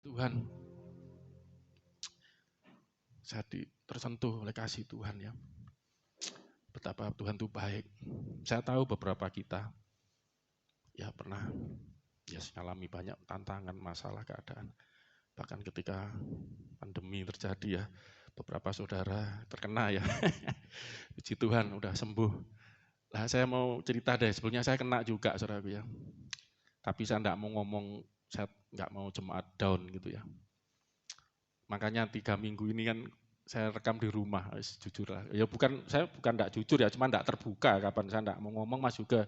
Tuhan, saya tersentuh oleh kasih Tuhan ya. Betapa Tuhan itu baik. Saya tahu beberapa kita ya pernah mengalami banyak tantangan, masalah, keadaan. Bahkan ketika pandemi terjadi ya, beberapa saudara terkena ya. Puji Tuhan udah sembuh. Lah saya mau cerita deh, sebelumnya saya kena juga saudaraku ya. Tapi saya enggak mau ngomong, saya enggak mau jemaat down gitu ya. Makanya 3 minggu ini kan saya rekam di rumah, jujur lah. Ya saya bukan enggak jujur ya, cuma enggak terbuka kapan saya enggak mau ngomong, Mas juga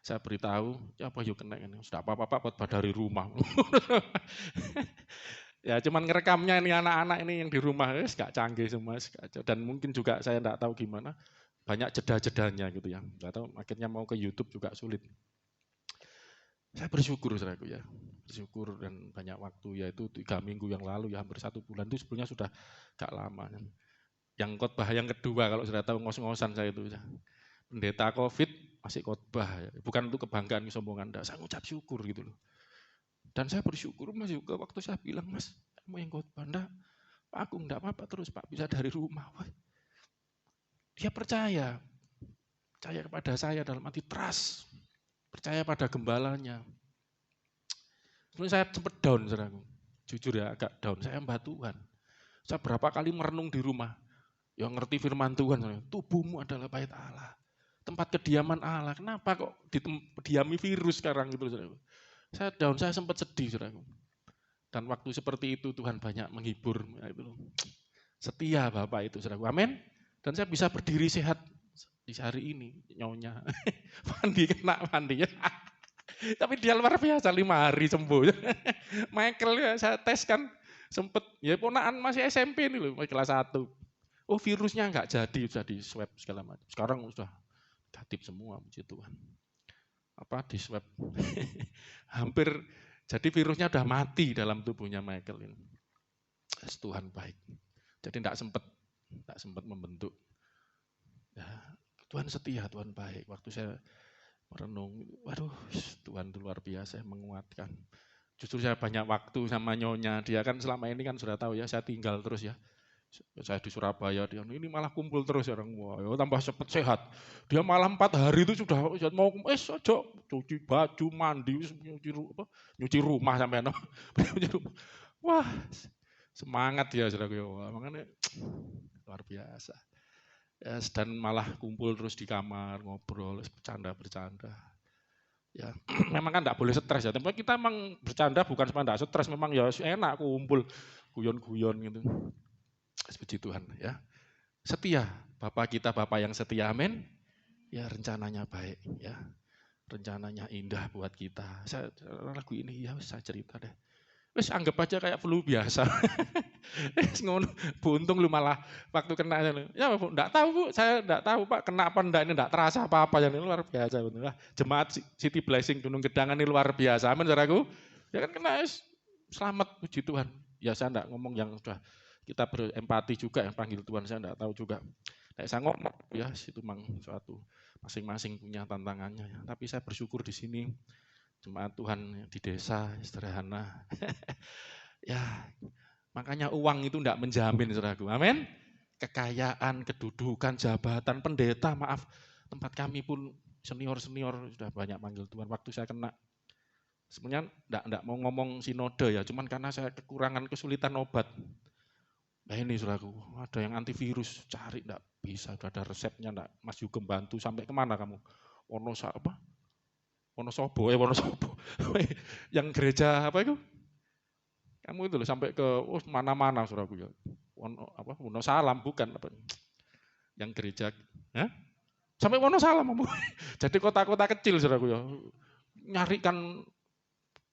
saya beritahu, ya apa yuk kena ini, sudah apa-apa buat dari rumah. Ya cuman ngerekamnya ini anak-anak ini yang di rumah, gak canggih semua, dan mungkin juga saya enggak tahu gimana, banyak jeda-jedanya gitu ya. Enggak tahu akhirnya mau ke YouTube juga sulit. Saya bersyukur saudaraku ya, bersyukur dan banyak waktu, yaitu 3 minggu yang lalu ya, hampir 1 bulan itu sebetulnya sudah gak lama. Yang khotbah yang kedua, kalau sudah tahu ngos-ngosan saya itu, pendeta COVID masih khotbah, ya. Bukan untuk kebanggaan, kesombongan, enggak, saya ngucap syukur gitu loh. Dan saya bersyukur Mas juga waktu saya bilang, Mas kamu yang khotbah, enggak, aku enggak apa-apa terus Pak, bisa dari rumah. Wah, dia percaya kepada saya dalam arti trust, percaya pada gembalanya. Sebenarnya saya sempat down, saudaraku. Jujur ya, agak down. Saya hamba Tuhan. Saya berapa kali merenung di rumah. Yang ngerti firman Tuhan, saudaraku. Tubuhmu adalah bait Allah. Tempat kediaman Allah. Kenapa kok didiami virus sekarang gitu, saudaraku. Saya down, saya sempat sedih, saudaraku. Dan waktu seperti itu Tuhan banyak menghibur. Ya, itu. Setia Bapak itu, saudaraku. Amin. Dan saya bisa berdiri sehat di hari ini, nyonya. Mandi kena mandi ya. Tapi dia luar biasa, 5 hari sembuh. Michael ya saya tes kan sempet, ya ponakan masih SMP nih loh, kelas 1. Oh virusnya enggak jadi, sudah di swab segala macam. Sekarang sudah negatif semua, puji Tuhan. Apa di swab. Hampir, jadi virusnya udah mati dalam tubuhnya Michael ini. Tuhan baik. Jadi enggak sempat membentuk. Ya, Tuhan setia, Tuhan baik. Waktu saya merenung, waduh Tuhan itu luar biasa menguatkan. Justru saya banyak waktu sama nyonya, dia kan selama ini kan sudah tahu ya, saya tinggal terus ya. Saya di Surabaya, dia ini malah kumpul terus orang, wah ya, tambah cepat sehat. Dia malah 4 hari itu sudah mau saja cuci baju, mandi, nyuci rumah sampai wah semangat ya saudara, makanya luar biasa. Yes, dan malah kumpul terus di kamar, ngobrol, bercanda-bercanda. Ya, memang kan enggak boleh stres ya. Tapi kita memang bercanda bukan cuma enggak stres, memang ya enak kumpul guyon-guyon gitu. Puji Tuhan ya. Setia, Bapak kita Bapak yang setia, amin. Ya rencananya baik ya. Rencananya indah buat kita. Lagu ini ya saya cerita deh. Wes anggap aja kayak flu biasa. Ngono, buntung lu malah waktu kena ya enggak tahu Bu, saya enggak tahu Pak kena apa enggak, ini enggak terasa apa-apa ya, ini luar biasa benar. Jemaat City Blessing Gunung Gedangan ini luar biasa. Amin saudaraku. Ya kan kena selamat puji Tuhan. Ya saya enggak ngomong yang sudah kita berempati juga yang panggil Tuhan, saya enggak tahu juga. Nah, saya ngomong ya itu memang suatu masing-masing punya tantangannya ya. Tapi saya bersyukur di sini jemaat Tuhan di desa sederhana. Ya, makanya uang itu enggak menjamin saudaraku. Amin. Kekayaan, kedudukan, jabatan, pendeta, maaf. Tempat kami pun senior-senior sudah banyak manggil Tuhan. Waktu saya kena, sebenarnya enggak mau ngomong sinode ya, cuman karena saya kekurangan kesulitan obat. Nah ini saudaraku, ada yang antivirus, cari enggak bisa, sudah ada resepnya enggak. Mas juga bantu, sampai kemana kamu? Wonosobo. Yang gereja apa itu? Kamu itu loh sampai ke mana-mana saudaraku ya. Wonosalam bukan apa? Yang gereja, ya? Sampai Wonosalam, jadi kota-kota kecil saudaraku ya. Nyarikan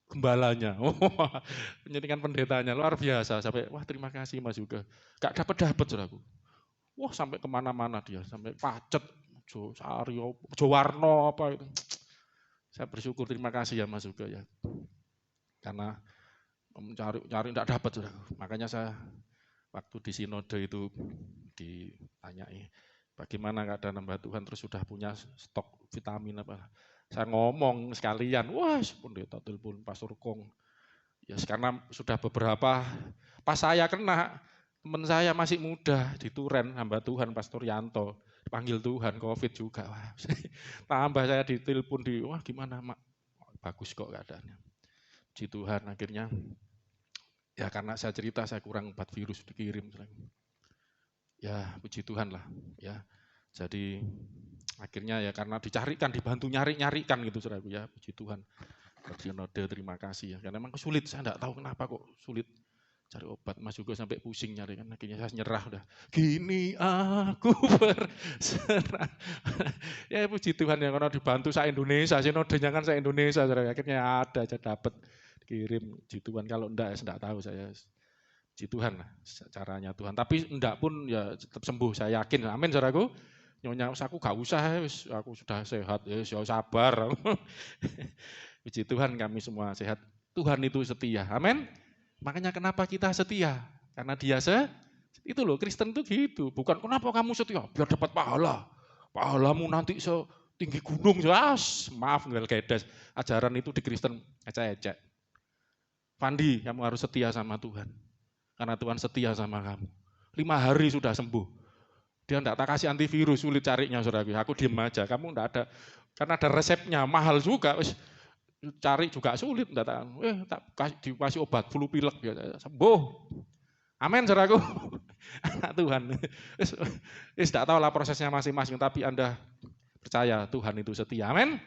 gembalanya, nyarikan pendetanya luar biasa. Sampai wah terima kasih Mas juga. Gak dapat saudaraku. Wah sampai kemana-mana dia, sampai Pacet, Sario, Jowarno apa itu. Saya bersyukur terima kasih ya Mas juga ya. Karena cari tidak dapat sudah. Makanya saya waktu di sinode itu ditanyai bagaimana keadaan hamba Tuhan terus sudah punya stok vitamin apa. Saya ngomong sekalian, wah pendeta telepon Pastor Kong. Ya karena sudah beberapa, pas saya kena, teman saya masih muda di Turen, hamba Tuhan Pastor Yanto, panggil Tuhan, COVID juga. Wah, tambah saya ditelepon wah gimana Mak? Bagus kok keadaannya. Puji Tuhan akhirnya, ya karena saya cerita saya kurang 4 virus dikirim. Ya puji Tuhan lah. Ya, jadi akhirnya ya karena dicarikan, dibantu nyarikan gitu saudaraku ya, puji Tuhan. Sinode terima kasih ya, karena memang sulit, saya enggak tahu kenapa kok sulit cari obat, Mas juga sampai pusing nyari kan, akhirnya saya nyerah udah. Gini aku berserah. Ya puji Tuhan ya, karena dibantu saya Indonesia, sinodenya kan saya Indonesia, akhirnya ada aja dapat kirim, puji Tuhan. Kalau enggak ya enggak tahu saya. Puji Tuhan lah caranya Tuhan, tapi enggak pun ya tetap sembuh, saya yakin. Amin saudaraku. Nyonya aku gak usah, aku sudah sehat, ya sabar. Puji Tuhan kami semua sehat. Tuhan itu setia. Amin. Makanya kenapa kita setia? Karena dia itu loh, Kristen itu gitu. Bukan kenapa kamu setia, biar dapat pahala. Pahalamu nanti setinggi gunung. Maaf nggak gedes. Ajaran itu di Kristen ecek-ecek. Fandi, kamu harus setia sama Tuhan. Karena Tuhan setia sama kamu. 5 hari sudah sembuh. Dia enggak tak kasih antivirus, sulit carinya saudaraku. Aku diem aja, kamu enggak ada. Karena ada resepnya, mahal juga. Cari juga sulit, tak dikasih obat flu pilek ya, sembuh. Amin saudaraku. Anak Tuhan. Tidak tahu lah prosesnya masing-masing, tapi Anda percaya Tuhan itu setia. Amin.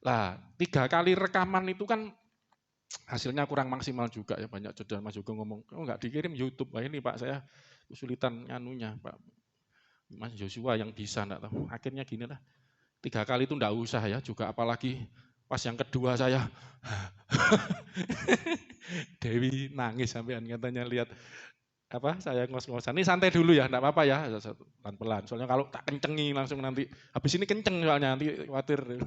Lah 3 kali rekaman itu kan hasilnya kurang maksimal juga ya, banyak jodoh. Mas juga ngomong, oh enggak dikirim YouTube. Wah ini Pak, saya kesulitan nyanunya Pak. Mas Joshua yang bisa, enggak tahu. Akhirnya gini lah, 3 kali itu enggak usah ya, juga apalagi pas yang kedua saya, Dewi nangis sampean katanya lihat apa saya ngos-ngosan. Ini santai dulu ya, enggak apa-apa ya, pelan-pelan. Soalnya kalau tak kencengi langsung nanti, habis ini kenceng soalnya nanti khawatir.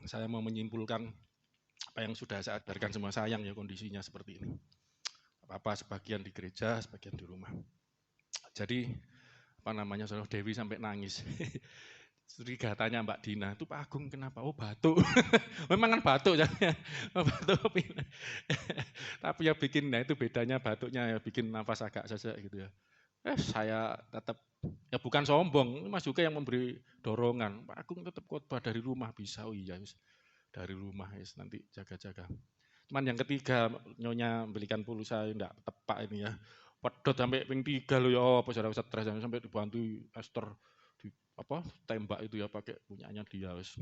Saya mau menyimpulkan apa yang sudah saya ajarkan, semua sayang ya kondisinya seperti ini. Apa-apa sebagian di gereja, sebagian di rumah. Jadi apa namanya, Saudara Dewi sampai nangis. Curiga tanya Mbak Dina, itu Pak Agung kenapa? Oh batuk. Memang kan batuk ya. Batuk. Tapi ya bikin, nah itu bedanya batuknya ya bikin nafas agak sesak gitu ya. Saya tetap, ya bukan sombong, Mas juga yang memberi dorongan. Pak Agung tetap khotbah dari rumah bisa. Oh iya, dari rumah nanti jaga-jaga. Cuman yang ketiga, Nyonya belikan pulsa enggak tepak ini ya. Pedot sampai ping 3 loh ya, apa saudara stres sampai dibantu Esther apa tembak itu ya pakai punyanya dia wis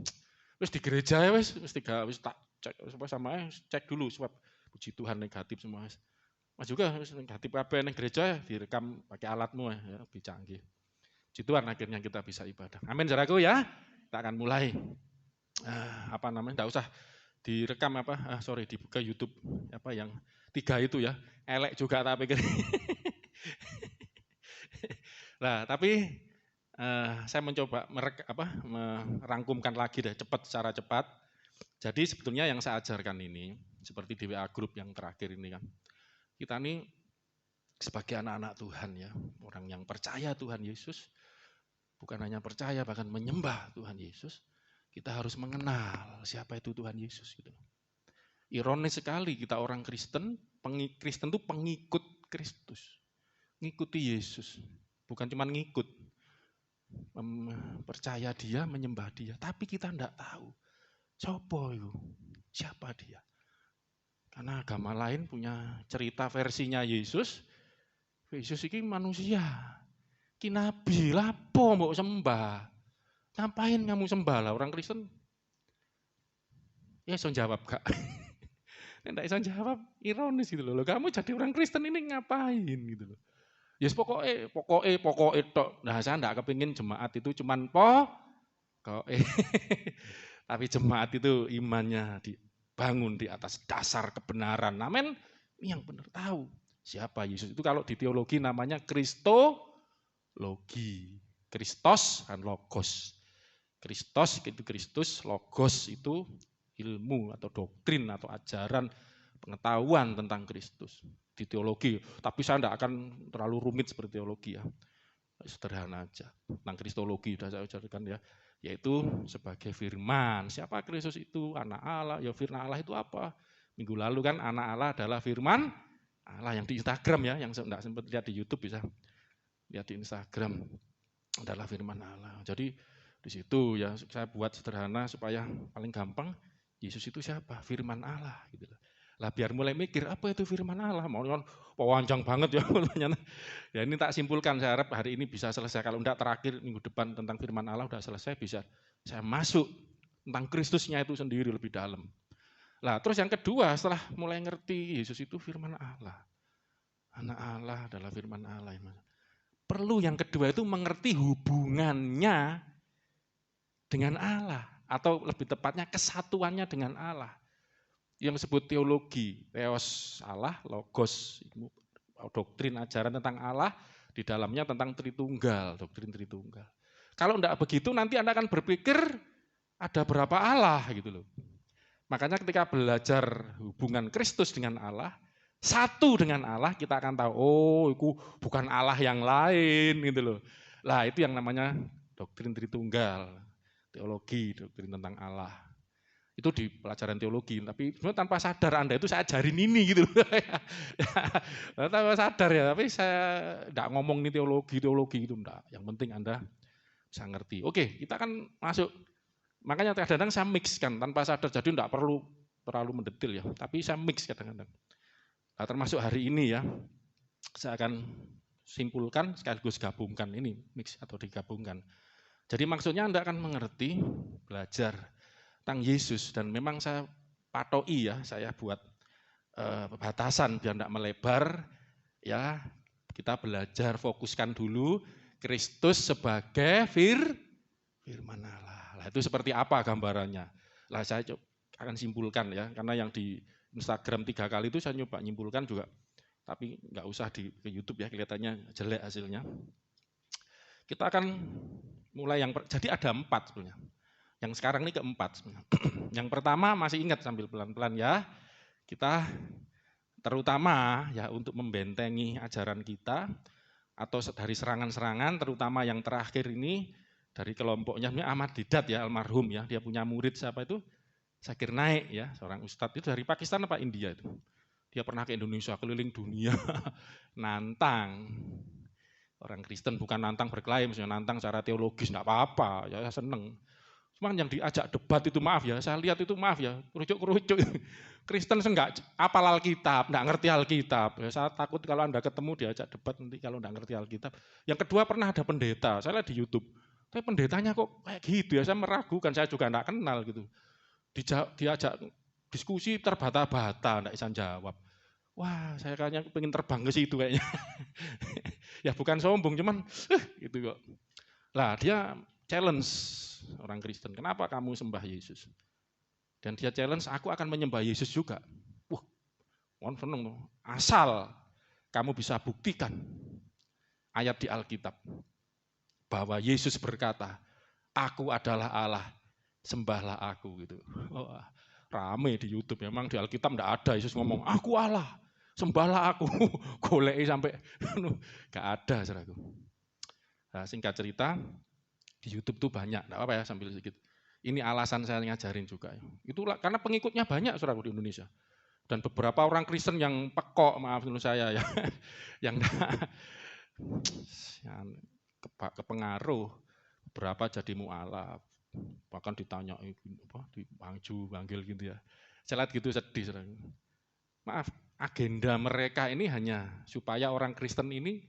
di gereja ya wis tak cek sama cek dulu sebab puji Tuhan negatif semua Mas juga negatif apa yang gereja direkam pakai alatmu ya lebih canggih. Puji Tuhan akhirnya kita bisa ibadah. Amin saudaraku ya. Kita akan mulai apa namanya, enggak usah direkam apa dibuka YouTube apa yang 3 itu ya. Elek juga tak pikir. Nah, tapi saya mencoba merangkumkan lagi deh secara cepat. Jadi sebetulnya yang saya ajarkan ini seperti di WA Group yang terakhir ini kan. Kita ini sebagai anak-anak Tuhan ya, orang yang percaya Tuhan Yesus, bukan hanya percaya bahkan menyembah Tuhan Yesus, kita harus mengenal siapa itu Tuhan Yesus gitu. Ironis sekali kita orang Kristen, Kristen itu pengikut Kristus. Ngikuti Yesus, bukan cuma ngikut. Percaya dia, menyembah dia, tapi kita enggak tahu siapa dia. Karena agama lain punya cerita versinya Yesus. Yesus ini manusia, ini nabi, lapo mau sembah. Ngapain kamu sembah lah orang Kristen? Ya so jawab Kak. Enggak bisa jawab, ironis gitu loh. Kamu jadi orang Kristen ini ngapain gitu loh. Yes pokoknya tok. Nah saya enggak kepingin jemaat itu cuman tapi jemaat itu imannya dibangun di atas dasar kebenaran. Amin. Ini yang benar tahu siapa Yesus itu. Kalau di teologi namanya Kristologi. Kristos dan Logos. Kristos itu Kristus, Logos itu ilmu atau doktrin atau ajaran pengetahuan tentang Kristus. Di teologi, tapi saya tidak akan terlalu rumit seperti teologi ya, sederhana aja tentang kristologi sudah saya ajarkan ya, yaitu sebagai firman. Siapa Kristus itu? Anak Allah. Ya firman Allah itu apa? Minggu lalu kan anak Allah adalah firman Allah yang di Instagram ya, yang enggak sempat lihat di YouTube bisa lihat di Instagram adalah firman Allah. Jadi di situ ya saya buat sederhana supaya paling gampang, Yesus itu siapa? Firman Allah gitu. Lah biar mulai mikir apa itu firman Allah, mau kan panjang banget ya. Ya ini tak simpulkan, saya harap hari ini bisa selesai. Kalau enggak terakhir minggu depan tentang firman Allah udah selesai, bisa saya masuk tentang Kristusnya itu sendiri lebih dalam. Lah terus yang kedua setelah mulai ngerti Yesus itu firman Allah. Anak Allah adalah firman Allah. Perlu yang kedua itu mengerti hubungannya dengan Allah. Atau lebih tepatnya kesatuannya dengan Allah. Yang disebut teologi, theos Allah, logos, doktrin ajaran tentang Allah, di dalamnya tentang Tritunggal, doktrin Tritunggal. Kalau enggak begitu nanti Anda akan berpikir ada berapa Allah gitu loh. Makanya ketika belajar hubungan Kristus dengan Allah, satu dengan Allah, kita akan tahu, oh itu bukan Allah yang lain gitu loh. Lah itu yang namanya doktrin Tritunggal, teologi, doktrin tentang Allah. Itu di pelajaran teologi, tapi sebenarnya tanpa sadar Anda itu saya ajarin ini gitu. Tanpa sadar ya, tapi saya enggak ngomong ini teologi itu enggak. Yang penting Anda bisa ngerti. Oke, kita kan masuk, makanya kadang-kadang saya mix kan tanpa sadar, jadi enggak perlu terlalu mendetil ya, tapi saya mix kadang-kadang. Nah, termasuk hari ini ya, saya akan simpulkan sekaligus gabungkan ini, mix atau digabungkan. Jadi maksudnya Anda akan mengerti, belajar tentang Yesus, dan memang saya patoi ya, saya buat batasan biar tidak melebar ya. Kita belajar fokuskan dulu Kristus sebagai firman Allah. Lah itu seperti apa gambarannya? Lah saya akan simpulkan ya, karena yang di Instagram 3 kali itu saya nyoba nyimpulkan juga, tapi nggak usah ke YouTube ya, kelihatannya jelek hasilnya. Kita akan mulai jadi ada 4 sebenarnya. Yang sekarang ini keempat. Yang pertama masih ingat sambil pelan-pelan ya. Kita terutama ya untuk membentengi ajaran kita atau dari serangan-serangan, terutama yang terakhir ini dari kelompoknya Ahmad Didat ya, almarhum ya. Dia punya murid siapa itu? Zakir Naik ya, seorang ustadz itu dari Pakistan apa India itu. Dia pernah ke Indonesia, keliling dunia, nantang. Orang Kristen bukan nantang berkelahi, misalnya nantang secara teologis, enggak apa-apa, ya seneng. Cuman yang diajak debat itu maaf ya, saya lihat itu maaf ya, kerucuk-kerucuk. Kristen enggak apal Alkitab, enggak ngerti Alkitab. Ya, saya takut kalau Anda ketemu diajak debat nanti kalau enggak ngerti Alkitab. Yang kedua pernah ada pendeta, saya lihat di YouTube. Tapi pendetanya kok kayak gitu ya, saya meragukan, saya juga enggak kenal gitu. Diajak diskusi terbata-bata, enggak bisa jawab. Wah, saya kayaknya pengen terbang ke situ kayaknya. Ya bukan sombong, cuman gitu kok. Lah dia challenge orang Kristen, kenapa kamu sembah Yesus? Dan dia challenge, aku akan menyembah Yesus juga. Wah, seneng tuh. Asal kamu bisa buktikan ayat di Alkitab bahwa Yesus berkata, aku adalah Allah, sembahlah aku gitu. Oh, rame di YouTube, memang di Alkitab enggak ada Yesus ngomong, aku Allah, sembahlah aku. Goleki sampai enggak ada, saudaraku. Nah, singkat cerita, di YouTube tuh banyak, enggak apa-apa ya sambil sedikit. Ini alasan saya ngajarin juga. Itulah karena pengikutnya banyak saudaraku di Indonesia. Dan beberapa orang Kristen yang pekok, maaf menurut saya ya, yang kepengaruh, beberapa jadi mu'alaf, bahkan ditanya dipanggil gitu ya. Saya lihat gitu sedih saudaraku. Maaf, agenda mereka ini hanya supaya orang Kristen ini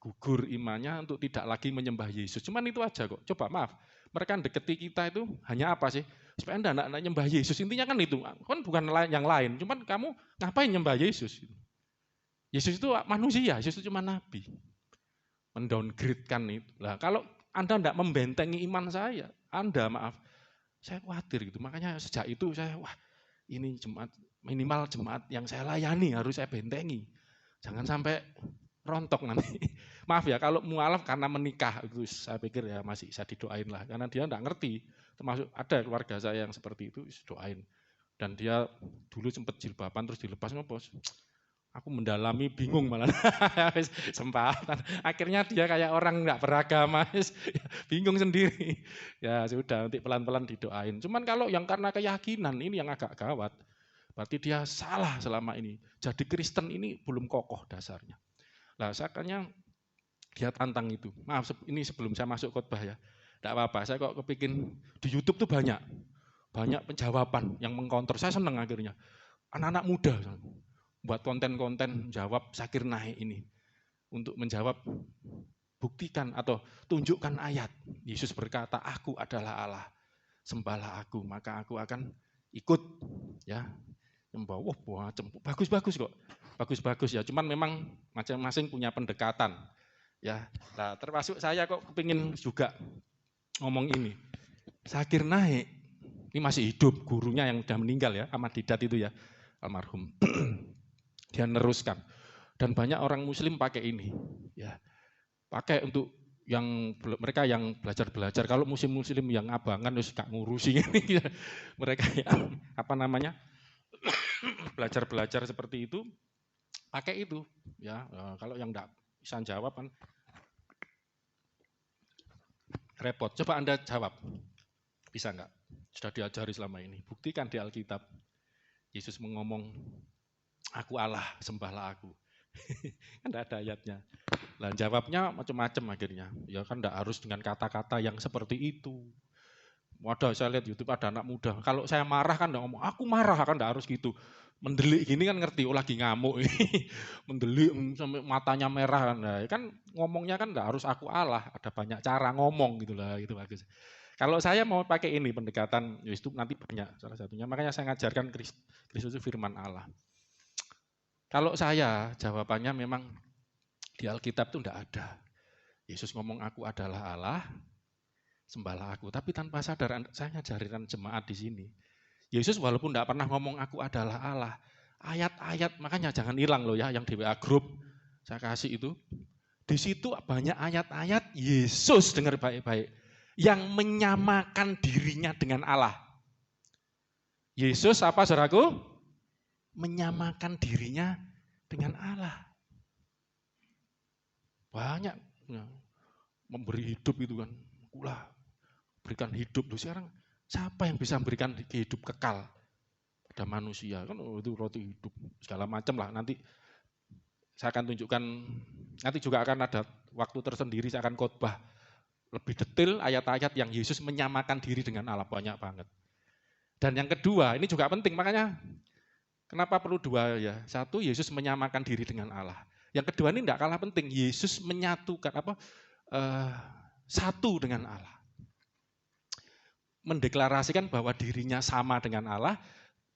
gugur imannya untuk tidak lagi menyembah Yesus. Cuman itu aja kok. Coba maaf, mereka deketi kita itu hanya apa sih? Supaya Anda tidak nyembah Yesus. Intinya kan itu. Kan bukan yang lain. Cuman kamu ngapain nyembah Yesus? Yesus itu manusia, Yesus itu cuma nabi. Mendowngrade-kan itu. Lah kalau Anda tidak membentengi iman saya, Anda maaf, saya khawatir gitu. Makanya sejak itu saya, wah ini jemaat, minimal jemaat yang saya layani harus saya bentengi. Jangan sampai rontok nanti. Maaf ya kalau mualaf karena menikah itu saya pikir ya masih bisa didoain lah. Karena dia enggak ngerti. Termasuk ada keluarga saya yang seperti itu, doain. Dan dia dulu sempat jilbaban terus dilepas ngopos. Aku mendalami bingung malah. Sempatan. Akhirnya dia kayak orang nggak beragama, bingung sendiri. Ya sudah, nanti pelan-pelan didoain. Cuman kalau yang karena keyakinan ini yang agak gawat. Berarti dia salah selama ini. Jadi Kristen ini belum kokoh dasarnya. Nah, sakanya dia tantang itu. Maaf, ini sebelum saya masuk khotbah ya. Tidak apa-apa, saya kok kepikir di YouTube tuh banyak penjawaban yang mengkonter. Saya senang akhirnya. Anak-anak muda buat konten-konten jawab Zakir Naik ini. Untuk menjawab, buktikan atau tunjukkan ayat. Yesus berkata, aku adalah Allah. Sembahlah aku, maka aku akan ikut. Ya, membawa bagus-bagus kok. Bagus-bagus ya, cuman memang masing-masing punya pendekatan. Ya, nah, termasuk saya kok kepingin juga ngomong ini. Zakir Naik, ini masih hidup, gurunya yang sudah meninggal ya, Ahmad Didat itu ya, almarhum. Dia neruskan. Dan banyak orang muslim pakai ini. Ya, pakai untuk yang mereka yang belajar-belajar. Kalau muslim-muslim yang abangan terus gak ngurusi ini, mereka yang apa namanya belajar-belajar seperti itu, pakai itu. Ya, kalau yang enggak bisa jawab kan repot. Coba Anda jawab. Bisa enggak? Sudah diajari selama ini. Buktikan di Alkitab. Yesus mengomong, aku Allah, sembahlah aku. Kan enggak ada ayatnya. Nah, jawabnya macam-macam akhirnya. Ya kan enggak harus dengan kata-kata yang seperti itu. Waduh, saya lihat YouTube ada anak muda. Kalau saya marah kan enggak ngomong, aku marah kan enggak harus gitu. Mendelik gini kan ngerti, oh lagi ngamuk. Mendelik sampai matanya merah kan. Nah, kan ngomongnya kan enggak harus aku Allah, ada banyak cara ngomong gitu lah, itu bagus. Kalau saya mau pakai ini pendekatan, itu nanti banyak salah satunya. Makanya saya ngajarkan Kristus itu firman Allah. Kalau saya jawabannya memang di Alkitab itu enggak ada. Yesus ngomong aku adalah Allah, sembahlah aku. Tapi tanpa sadar saya ngajarin jemaat di sini. Yesus walaupun enggak pernah ngomong aku adalah Allah. Ayat-ayat, makanya jangan hilang loh ya yang di WA group saya kasih itu. Di situ banyak ayat-ayat Yesus, dengar baik-baik, yang menyamakan dirinya dengan Allah. Yesus apa saudaraku? Menyamakan dirinya dengan Allah. Banyak ya, memberi hidup itu kan. Akulah berikan hidup. Loh, sekarang siapa yang bisa memberikan hidup kekal pada manusia? Kan itu roti hidup, segala macam lah. Nanti saya akan tunjukkan, nanti juga akan ada waktu tersendiri saya akan khotbah lebih detail ayat-ayat yang Yesus menyamakan diri dengan Allah, banyak banget. Dan yang kedua, ini juga penting, makanya kenapa perlu dua ya? Satu, Yesus menyamakan diri dengan Allah. Yang kedua ini tidak kalah penting, Yesus menyatukan satu dengan Allah. Mendeklarasikan bahwa dirinya sama dengan Allah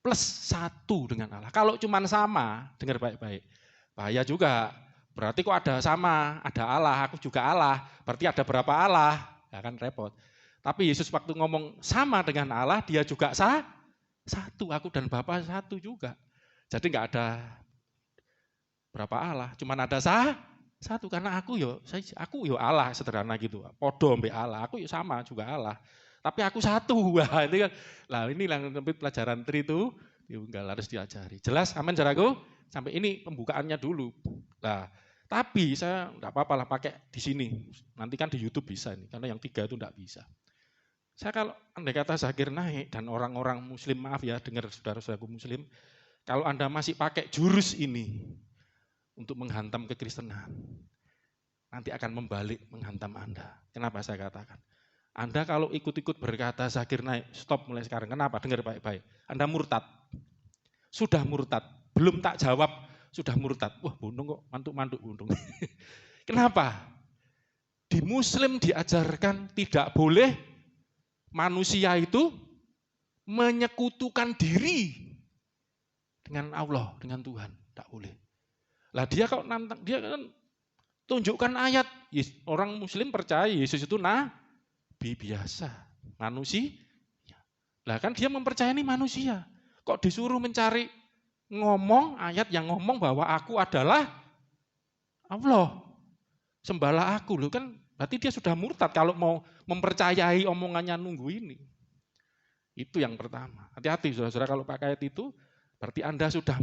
plus satu dengan Allah. Kalau cuma sama, dengar baik-baik, bahaya juga. Berarti kok ada sama, ada Allah, aku juga Allah. Berarti ada berapa Allah? Ya kan repot. Tapi Yesus waktu ngomong sama dengan Allah, dia juga satu. Aku dan Bapa satu juga. Jadi enggak ada berapa Allah, cuma ada satu. Karena aku yo Allah, sederhana gitu. Podo mbek Allah, aku yo sama juga Allah. Tapi aku satu. Wah, ini kan. Lah ini yang pelajaran tri itu enggak harus diajari. Jelas, amin saudaraku? Sampai ini pembukaannya dulu. Nah, tapi saya enggak apa-apa lah pakai di sini. Nanti kan di YouTube bisa ini, karena yang 3 itu enggak bisa. Saya kalau andai kata Zakir Naik dan orang-orang muslim, maaf ya, dengar saudara-saudaraku muslim, kalau Anda masih pakai jurus ini untuk menghantam kekristenan, nanti akan membalik menghantam Anda. Kenapa saya katakan? Anda kalau ikut-ikut berkata Zakir Naik, stop mulai sekarang. Kenapa? Dengar baik-baik. Anda murtad. Sudah murtad. Belum tak jawab, sudah murtad. Wah, bundung kok, mantuk-mantuk bundung. Kenapa? Di muslim diajarkan tidak boleh manusia itu menyekutukan diri dengan Allah, dengan Tuhan. Tidak boleh. Lah dia kalau nantang, dia kan tunjukkan ayat. Orang muslim percaya Yesus itu nabi biasa, manusia. Lah kan dia mempercayai manusia. Kok disuruh mencari ngomong ayat yang ngomong bahwa aku adalah Allah. Sembahlah aku. Loh kan berarti dia sudah murtad kalau mau mempercayai omongannya nunggu ini. Itu yang pertama. Hati-hati saudara-saudara kalau pakai ayat itu berarti Anda sudah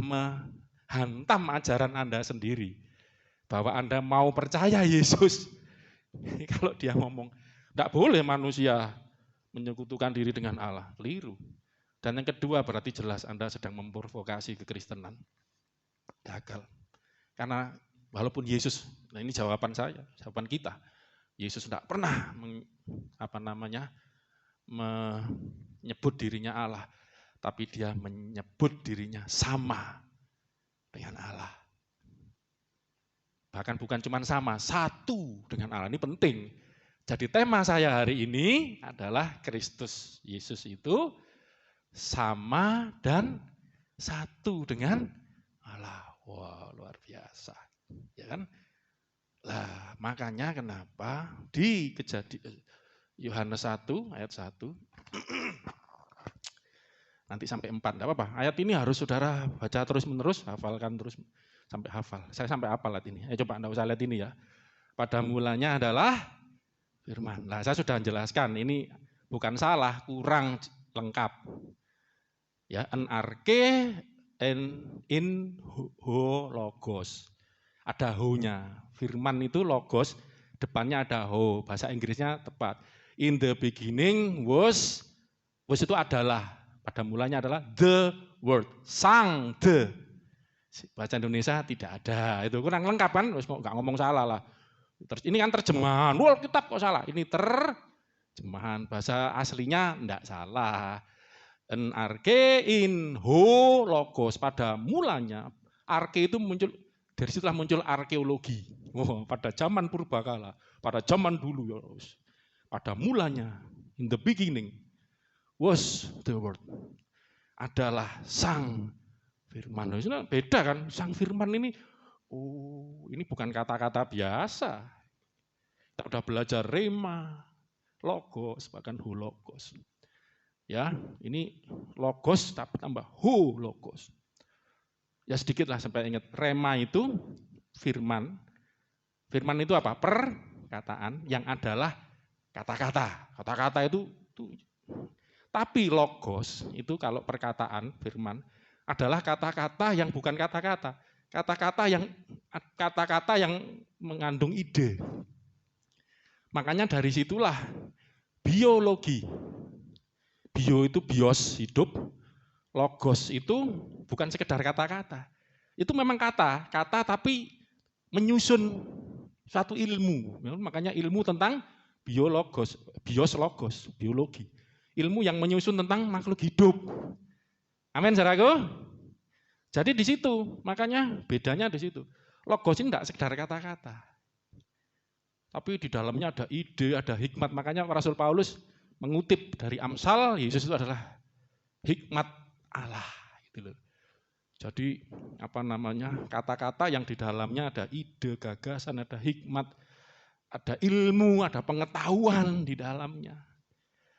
hantam ajaran Anda sendiri. Bahwa Anda mau percaya Yesus. Kalau dia ngomong, tidak boleh manusia menyekutukan diri dengan Allah. Keliru. Dan yang kedua berarti jelas Anda sedang memprovokasi kekristenan. Gagal. Karena walaupun Yesus, nah ini jawaban saya, jawaban kita. Yesus tidak pernah menyebut dirinya Allah. Tapi dia menyebut dirinya sama dengan Allah. Bahkan bukan cuma sama, satu dengan Allah. Ini penting. Jadi tema saya hari ini adalah Kristus Yesus itu sama dan satu dengan Allah. Wah, luar biasa. Ya kan? Lah, makanya kenapa di Yohanes 1 ayat 1 nanti sampai 4, enggak apa-apa. Ayat ini harus saudara baca terus-menerus, hafalkan terus sampai hafal. Saya sampai hafal ayat ini. Coba Anda usah lihat ini ya. Pada mulanya adalah firman. Nah, saya sudah menjelaskan, ini bukan salah, kurang lengkap. Ya, enarke in ho logos. Ada ho-nya. Firman itu logos, depannya ada ho. Bahasa Inggrisnya tepat. In the beginning was itu adalah. Pada mulanya adalah the word. Sang the. Bahasa Indonesia tidak ada. Itu kurang lengkap kan? Enggak ngomong salah lah. Ini kan terjemahan. Wah, kitab kok salah. Ini terjemahan. Bahasa aslinya enggak salah. Arke in ho logos. Pada mulanya arke itu muncul, dari situlah muncul arkeologi. Oh, pada zaman purbakala, pada zaman dulu ya. Pada mulanya, in the beginning was the word. Adalah sang firman. Nah, beda kan? Sang firman ini, oh, ini bukan kata-kata biasa. Kita sudah belajar rema, logos, bahkan ho logos. Ya, ini logos tapi tambah ho logos. Ya sedikit lah sampai ingat. Rema itu firman. Firman itu apa? Perkataan yang adalah kata-kata. Kata-kata itu. Tapi logos itu kalau perkataan firman adalah kata-kata yang bukan kata-kata. Kata-kata yang mengandung ide. Makanya dari situlah biologi. Bio itu bios, hidup. Logos itu bukan sekedar kata-kata. Itu memang kata tapi menyusun satu ilmu. Makanya ilmu tentang biologos, bios logos, biologi. Ilmu yang menyusun tentang makhluk hidup. Amin, saudaraku. Jadi di situ, makanya bedanya di situ. Logos ini tidak sekedar kata-kata. Tapi di dalamnya ada ide, ada hikmat. Makanya Rasul Paulus mengutip dari Amsal, Yesus itu adalah hikmat Allah. Gitu loh. Jadi kata-kata yang di dalamnya ada ide, gagasan, ada hikmat, ada ilmu, ada pengetahuan di dalamnya.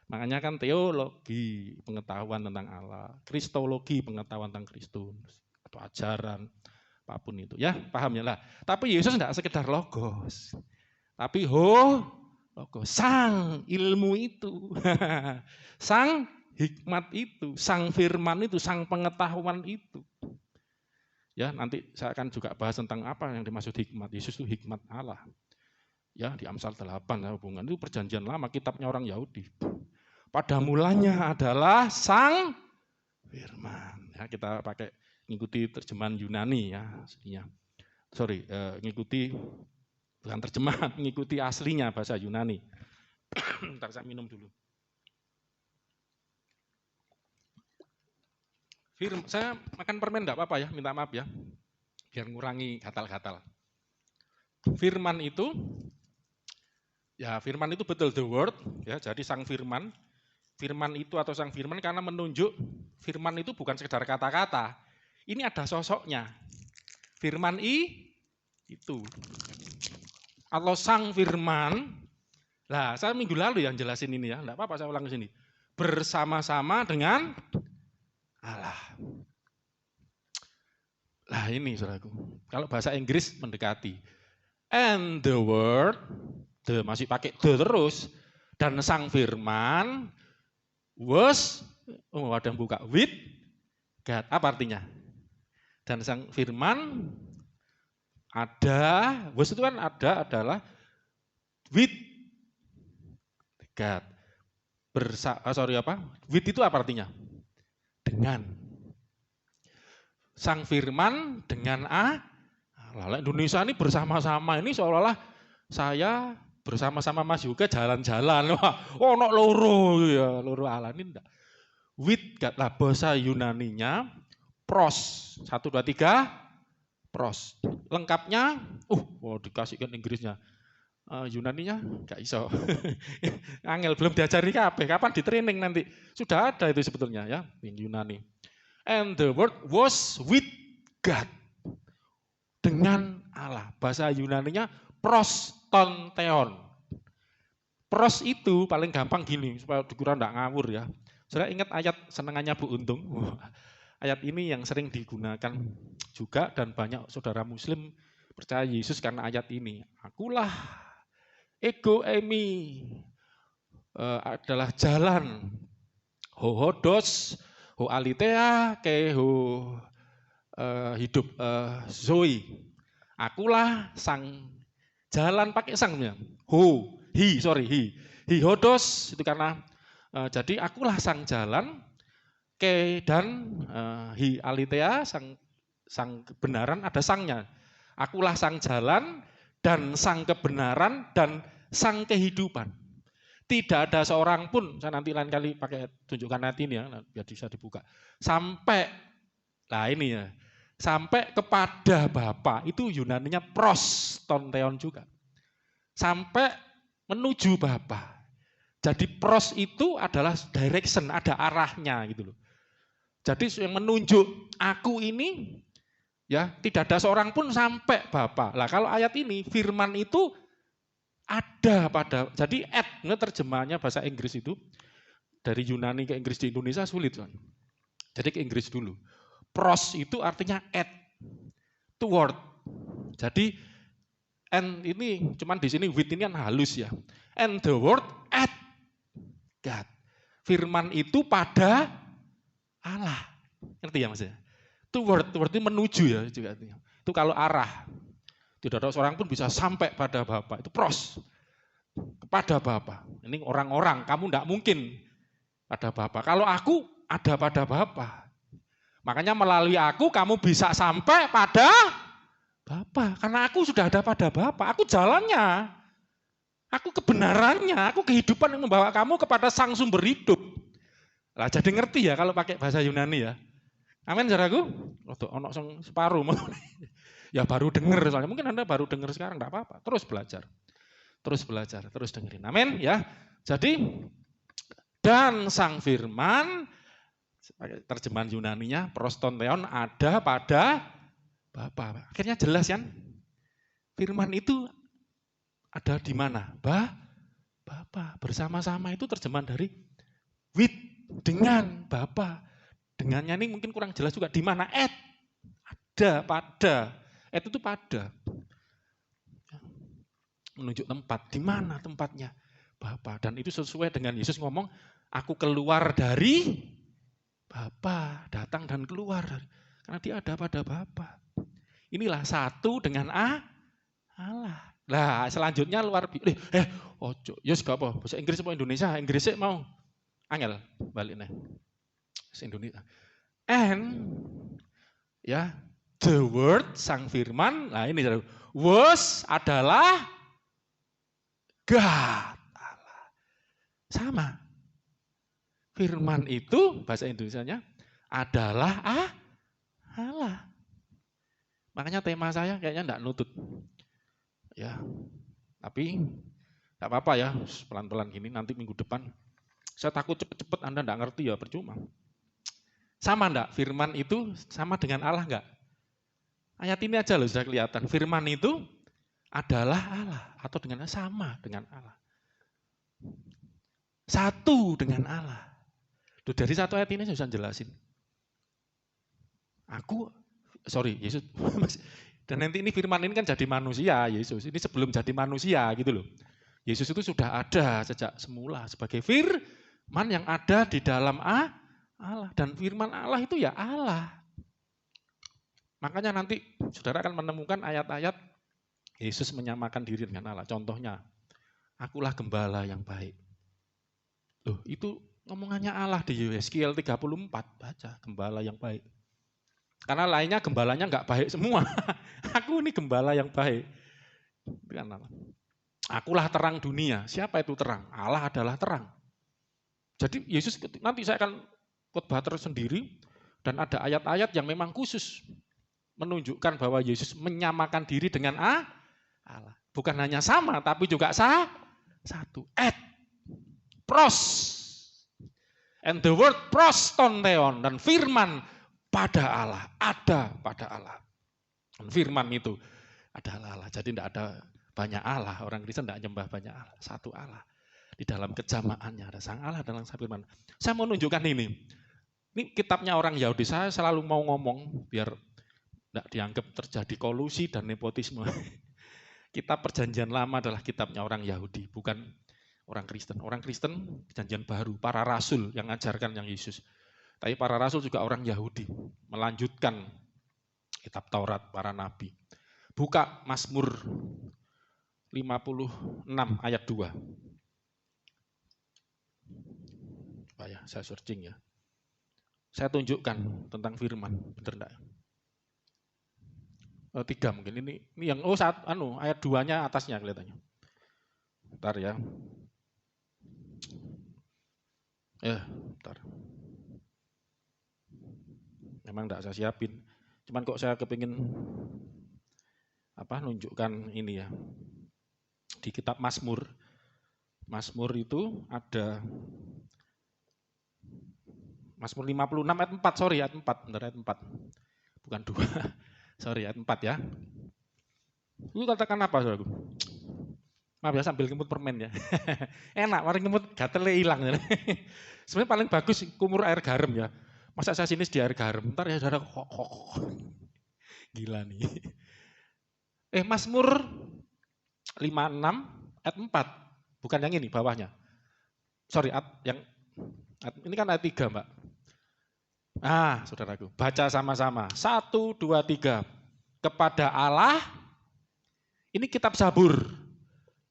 Makanya kan teologi, pengetahuan tentang Allah, kristologi, pengetahuan tentang Kristus, atau ajaran, apapun itu. Ya, paham ya lah. Tapi Yesus tidak sekedar logos. Tapi logos, sang ilmu itu, sang hikmat itu, sang firman itu, sang pengetahuan itu. Ya, nanti saya akan juga bahas tentang apa yang dimaksud hikmat. Yesus itu hikmat Allah. Ya, di Amsal 8 hubungan itu perjanjian lama, kitabnya orang Yahudi. Pada mulanya adalah sang firman. Ya, kita pakai ngikuti terjemahan Yunani ya, aslinya. Ngikuti bukan terjemahan, mengikuti aslinya bahasa Yunani. Ntar saya minum dulu. Saya makan permen enggak apa-apa ya, minta maaf ya. Biar ngurangi gatal-gatal. Firman itu betul the word ya, jadi sang firman. Firman itu atau sang firman karena menunjuk firman itu bukan sekedar kata-kata. Ini ada sosoknya. Firman itu. Atau sang firman. Nah, saya minggu lalu yang jelasin ini ya, enggak apa-apa saya ulang ke sini. Bersama-sama dengan Allah. Nah ini saudaraku, kalau bahasa Inggris mendekati. And the word, masih pakai the terus. Dan sang firman was, ada yang buka, with God. Apa artinya? Dan sang firman ada, was itu kan ada adalah with God. With itu apa artinya? Dengan. Sang firman dengan Allah. Indonesia ini bersama-sama, ini seolah-olah saya bersama-sama Mas Yuga jalan-jalan. Wah, ono loro ya, loro Allah ini enggak. With God lah, bahasa Yunaninya pros. 1, 2, 3 pros. Lengkapnya, dikasihkan Inggrisnya. Yunaninya enggak iso. Angel belum diajari kabeh, kapan di training nanti. Sudah ada itu sebetulnya ya, yang Yunani. And the word was with God. Dengan Allah. Bahasa Yunaninya prostonteon. Pros itu paling gampang gini, supaya dikurang enggak ngawur ya. Saudara ingat ayat senengannya Bu Untung? Ayat ini yang sering digunakan juga dan banyak saudara muslim percaya Yesus karena ayat ini. Akulah ego emi adalah jalan. Hohodos, ho alitea, ke ho hidup Zoe. Akulah sang jalan pakai sangnya. Hi hodos itu karena jadi akulah sang jalan ke dan hi alitea sang kebenaran ada sangnya. Akulah sang jalan dan sang kebenaran dan sang kehidupan. Tidak ada seorang pun, saya nanti lain kali pakai tunjukkan nanti ini ya, biar bisa dibuka. Sampai kepada Bapa, itu Yunaninya prostonteon juga. Sampai menuju Bapa. Jadi pros itu adalah direction, ada arahnya gitu loh. Jadi yang menunjuk aku ini, ya tidak ada seorang pun sampai Bapa. Lah kalau ayat ini, firman itu ada pada, jadi terjemahannya bahasa Inggris itu, dari Yunani ke Inggris di Indonesia sulit kan. Jadi ke Inggris dulu. Pros itu artinya toward. Jadi and ini cuman di sini with ini kan halus ya. And the word at God. Firman itu pada Allah. Ngerti ya maksudnya? Toward itu menuju ya juga artinya. Itu kalau arah. Tidak ada seorang pun bisa sampai pada Bapa. Itu pros. Kepada Bapa. Ini orang-orang, kamu tidak mungkin pada Bapa. Kalau aku ada pada Bapa. Makanya melalui aku kamu bisa sampai pada Bapa. Karena aku sudah ada pada Bapa. Aku jalannya. Aku kebenarannya. Aku kehidupan yang membawa kamu kepada sang sumber hidup. Lah jadi ngerti ya kalau pakai bahasa Yunani ya. Amin saudaraku. Ono sing separuh. Ya baru dengar soalnya. Mungkin Anda baru dengar sekarang, enggak apa-apa. Terus belajar, terus dengerin. Amin ya. Jadi, dan sang firman, terjemahan Yunaninya, prostonteon ada pada Bapa. Akhirnya jelas kan? Firman itu ada di mana? Bapa. Bersama-sama itu terjemahan dari with, dengan Bapa. Dengannya ini mungkin kurang jelas juga. Di mana? Ada, pada. Itu pada. Menunjuk tempat. Di mana tempatnya? Bapa. Dan itu sesuai dengan Yesus ngomong, aku keluar dari Bapa. Datang dan keluar. Karena dia ada pada Bapa. Inilah satu dengan Allah. Nah selanjutnya luar biasa. Yes gak apa. Bahasa Inggris apa Indonesia? Inggrisnya mau. Angel. Balik nih. Indonesia. And ya. The word, sang firman, nah ini was adalah God, Allah. Sama. Firman itu, bahasa Indonesianya, adalah Allah. Makanya tema saya kayaknya enggak nutut. Ya, tapi enggak apa-apa ya, pelan-pelan gini, nanti minggu depan. Saya takut cepet-cepet Anda enggak ngerti ya, percuma. Sama enggak? Firman itu sama dengan Allah enggak? Ayat ini aja loh sudah kelihatan. Firman itu adalah Allah. Atau dengan sama dengan Allah. Satu dengan Allah. Dari satu ayat ini saya bisa jelasin. Yesus. Dan nanti ini firman ini kan jadi manusia, Yesus. Ini sebelum jadi manusia gitu loh. Yesus itu sudah ada sejak semula. Sebagai firman yang ada di dalam Allah. Dan firman Allah itu ya Allah. Makanya nanti saudara akan menemukan ayat-ayat Yesus menyamakan diri dengan Allah. Contohnya, akulah gembala yang baik. Loh, itu ngomongannya Allah di Yeskiel 34, baca, gembala yang baik. Karena lainnya gembalanya enggak baik semua. Aku ini gembala yang baik. Akulah terang dunia. Siapa itu terang? Allah adalah terang. Jadi Yesus nanti saya akan khotbah tersendiri dan ada ayat-ayat yang memang khusus menunjukkan bahwa Yesus menyamakan diri dengan Allah. Bukan hanya sama, tapi juga satu. Pros. And the word prostonteon, dan firman pada Allah, ada pada Allah. Dan firman itu adalah Allah. Jadi tidak ada banyak Allah. Orang Kristen tidak nyembah banyak Allah. Satu Allah. Di dalam kejamaannya ada sang Allah dan sang firman. Saya mau menunjukkan ini. Ini kitabnya orang Yahudi. Saya selalu mau ngomong biar tidak dianggap terjadi kolusi dan nepotisme. Kitab Perjanjian Lama adalah kitabnya orang Yahudi, bukan orang Kristen. Orang Kristen Perjanjian Baru, para rasul yang mengajarkan yang Yesus. Tapi para rasul juga orang Yahudi, melanjutkan kitab Taurat para nabi. Buka Mazmur 56 ayat 2. Ya, saya searching ya. Saya tunjukkan tentang firman, benar enggak? 3 mungkin ini yang ayat 2-nya atasnya kelihatannya. Bentar ya. Bentar. Memang enggak saya siapin. Cuman kok saya kepingin nunjukkan ini ya. Di kitab Mazmur. Mazmur itu ada Mazmur 56 ayat 4, ayat 4, bentar, ayat 4. Bukan 2. Ayat 4 ya. Lu katakan apa, saudaraku? Maaf ya, sambil ngemut permen ya. Enak, mari ngemut gatele hilang. Sebenarnya paling bagus kumur air garam ya. Masa saya sinis di air garam, ntar ya saudara gila nih. Mazmur 56 ayat 4. Bukan yang ini, bawahnya. Ini kan ayat 3, Mbak. Saudaraku, baca sama-sama. 1, 2, 3. Kepada Allah, ini kitab Zabur,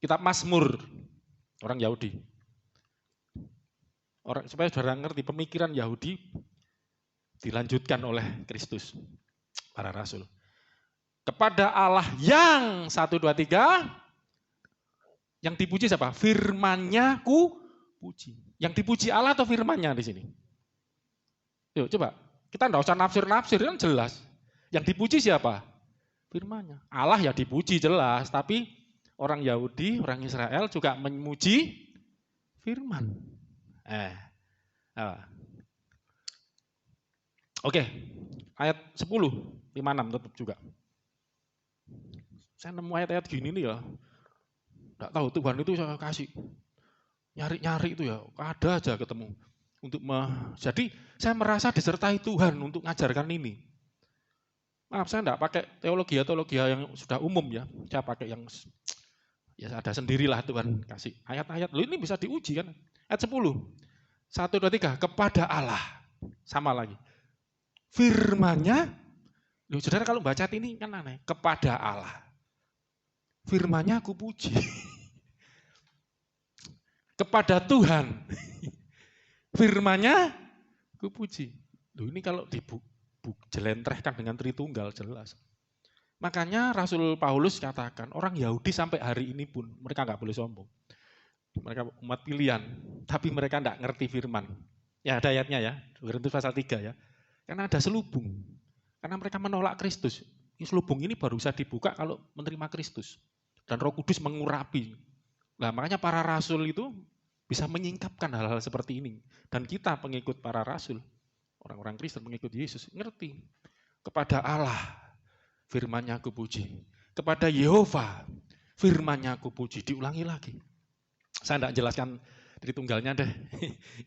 kitab Mazmur, orang Yahudi. Supaya saudara ngerti, pemikiran Yahudi dilanjutkan oleh Kristus, para rasul. Kepada Allah yang 1, 2, 3, yang dipuji siapa? Firman-Nya ku puji. Yang dipuji Allah atau firman-Nya di sini? Yuk coba, kita enggak usah nafsir-nafsir, kan jelas. Yang dipuji siapa? Firman-Nya. Allah ya dipuji jelas, tapi orang Yahudi, orang Israel juga memuji firman. Oke, ayat 10, 56 tetap juga. Saya nemu ayat-ayat gini nih ya, enggak tahu Tuhan itu saya kasih. Nyari-nyari itu ya, ada aja ketemu. Jadi saya merasa disertai Tuhan untuk mengajarkan ini. Maaf, saya enggak pakai teologi yang sudah umum ya. Saya pakai yang ya ada sendirilah Tuhan kasih. Ayat-ayat, ini bisa diuji kan. Ayat 10, 1, 2, 3, kepada Allah. Sama lagi. Firman-Nya, saudara kalau baca ini kan aneh. Kepada Allah. Firman-Nya aku puji. Kepada Tuhan. Firman-Nya ku puji. Ini kalau dijelentrehkan dengan Tritunggal jelas. Makanya Rasul Paulus katakan orang Yahudi sampai hari ini pun mereka nggak boleh sombong. Mereka umat pilihan, tapi mereka nggak ngerti firman. Ya ada ayatnya ya, Korintus pasal 3 ya. Karena ada selubung. Karena mereka menolak Kristus. Selubung ini baru bisa dibuka kalau menerima Kristus. Dan Roh Kudus mengurapi. Nah makanya para rasul itu bisa menyingkapkan hal-hal seperti ini. Dan kita pengikut para rasul, orang-orang Kristen pengikut Yesus, ngerti. Kepada Allah, firman-Nya aku puji. Kepada Yehova, firman-Nya aku puji. Diulangi lagi. Saya tidak jelaskan Tritunggalnya deh.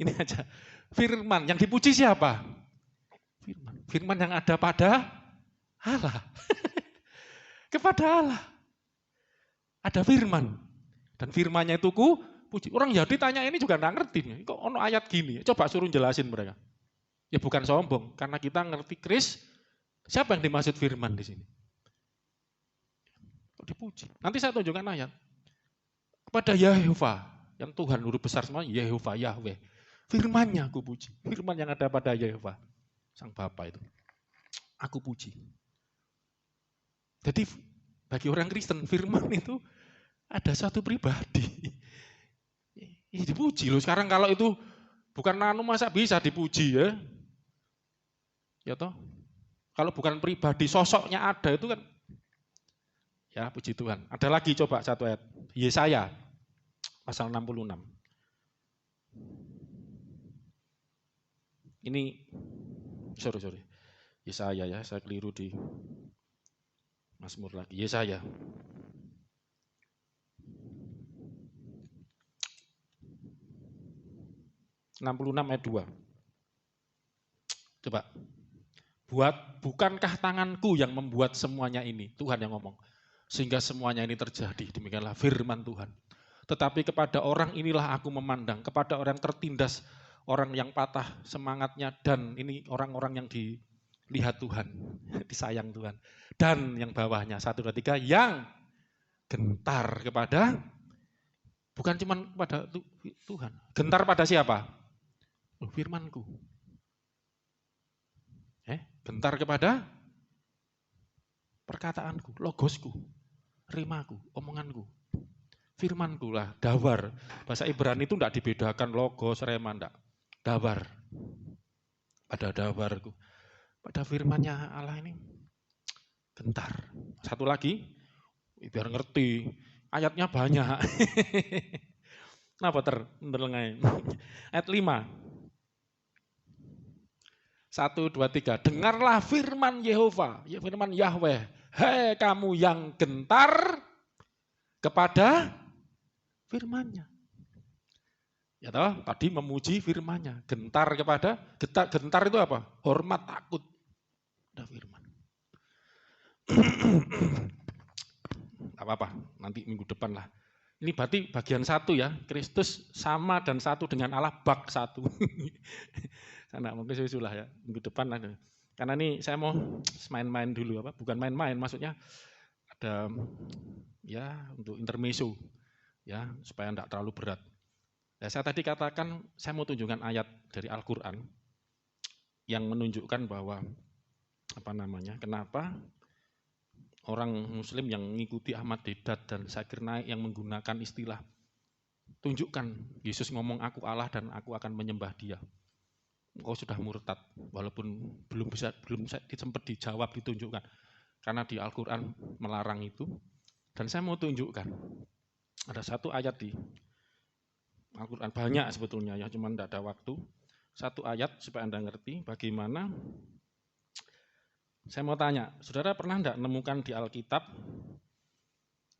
Ini aja. Firman, yang dipuji siapa? Firman. Firman yang ada pada Allah. Kepada Allah. Ada firman. Dan firman-Nya itu ku puji. Orang Yahudi tanya ini juga enggak ngerti. Kok ono ayat gini? Coba suruh jelasin mereka. Ya bukan sombong, karena kita ngerti Siapa yang dimaksud firman di sini? Kok dipuji? Nanti saya tunjukkan ayat. Kepada Yehova, yang Tuhan huruf besar semua, Yehova, Yahweh. Firman-Nya aku puji. Firman yang ada pada Yehova, Sang Bapa itu. Aku puji. Jadi bagi orang Kristen, firman itu ada satu pribadi. Dipuji loh. Sekarang kalau itu bukan masa bisa dipuji ya? Ya toh? Kalau bukan pribadi, sosoknya ada itu kan. Ya, puji Tuhan. Ada lagi coba satu ayat. Yesaya pasal 66. Ini sorry. Yesaya ya, saya keliru di Mazmur lagi. Yesaya. ayat 2. Coba. Bukankah tanganku yang membuat semuanya ini? Tuhan yang ngomong. Sehingga semuanya ini terjadi. Demikianlah firman Tuhan. Tetapi kepada orang inilah aku memandang. Kepada orang tertindas, orang yang patah semangatnya. Dan ini orang-orang yang dilihat Tuhan. Disayang Tuhan. Dan yang bawahnya, 1, 2, 3, yang gentar kepada, bukan cuma kepada Tuhan. Gentar pada siapa? Firmanku. Gentar kepada perkataanku, logosku, rimaku, omonganku, firmanku lah, dawar. Bahasa Ibrani itu tidak dibedakan logos, rema, enggak. Dawar. Pada dawarku. Pada firmannya Allah ini gentar. Satu lagi, biar ngerti, ayatnya banyak. Kenapa terlengai? Ayat 5. 1, 2, 3. Dengarlah firman Yehova, firman Yahweh. Hei kamu yang gentar kepada firman-Nya. Ya toh, tadi memuji firman-Nya. Gentar kepada, gentar itu apa? Hormat, takut pada firman. Tidak apa-apa, nanti minggu depan lah. Ini berarti bagian 1 ya, Kristus sama dan satu dengan Allah, bak 1. Karena mungkin sudah ya, minggu depan lah. Karena ini saya mau main-main dulu, bukan main-main, maksudnya ada ya untuk intermezzo, ya supaya tidak terlalu berat. Ya, saya tadi katakan saya mau tunjukkan ayat dari Al-Quran yang menunjukkan bahwa kenapa orang Muslim yang mengikuti Ahmad Deedat dan Zakir Naik yang menggunakan istilah tunjukkan Yesus ngomong aku Allah dan aku akan menyembah Dia. Engkau sudah murtad, walaupun belum sempat dijawab, ditunjukkan. Karena di Al-Quran melarang itu. Dan saya mau tunjukkan, ada satu ayat di Al-Quran, banyak sebetulnya ya, cuma tidak ada waktu. Satu ayat supaya Anda ngerti bagaimana. Saya mau tanya, saudara pernah tidak menemukan di Alkitab,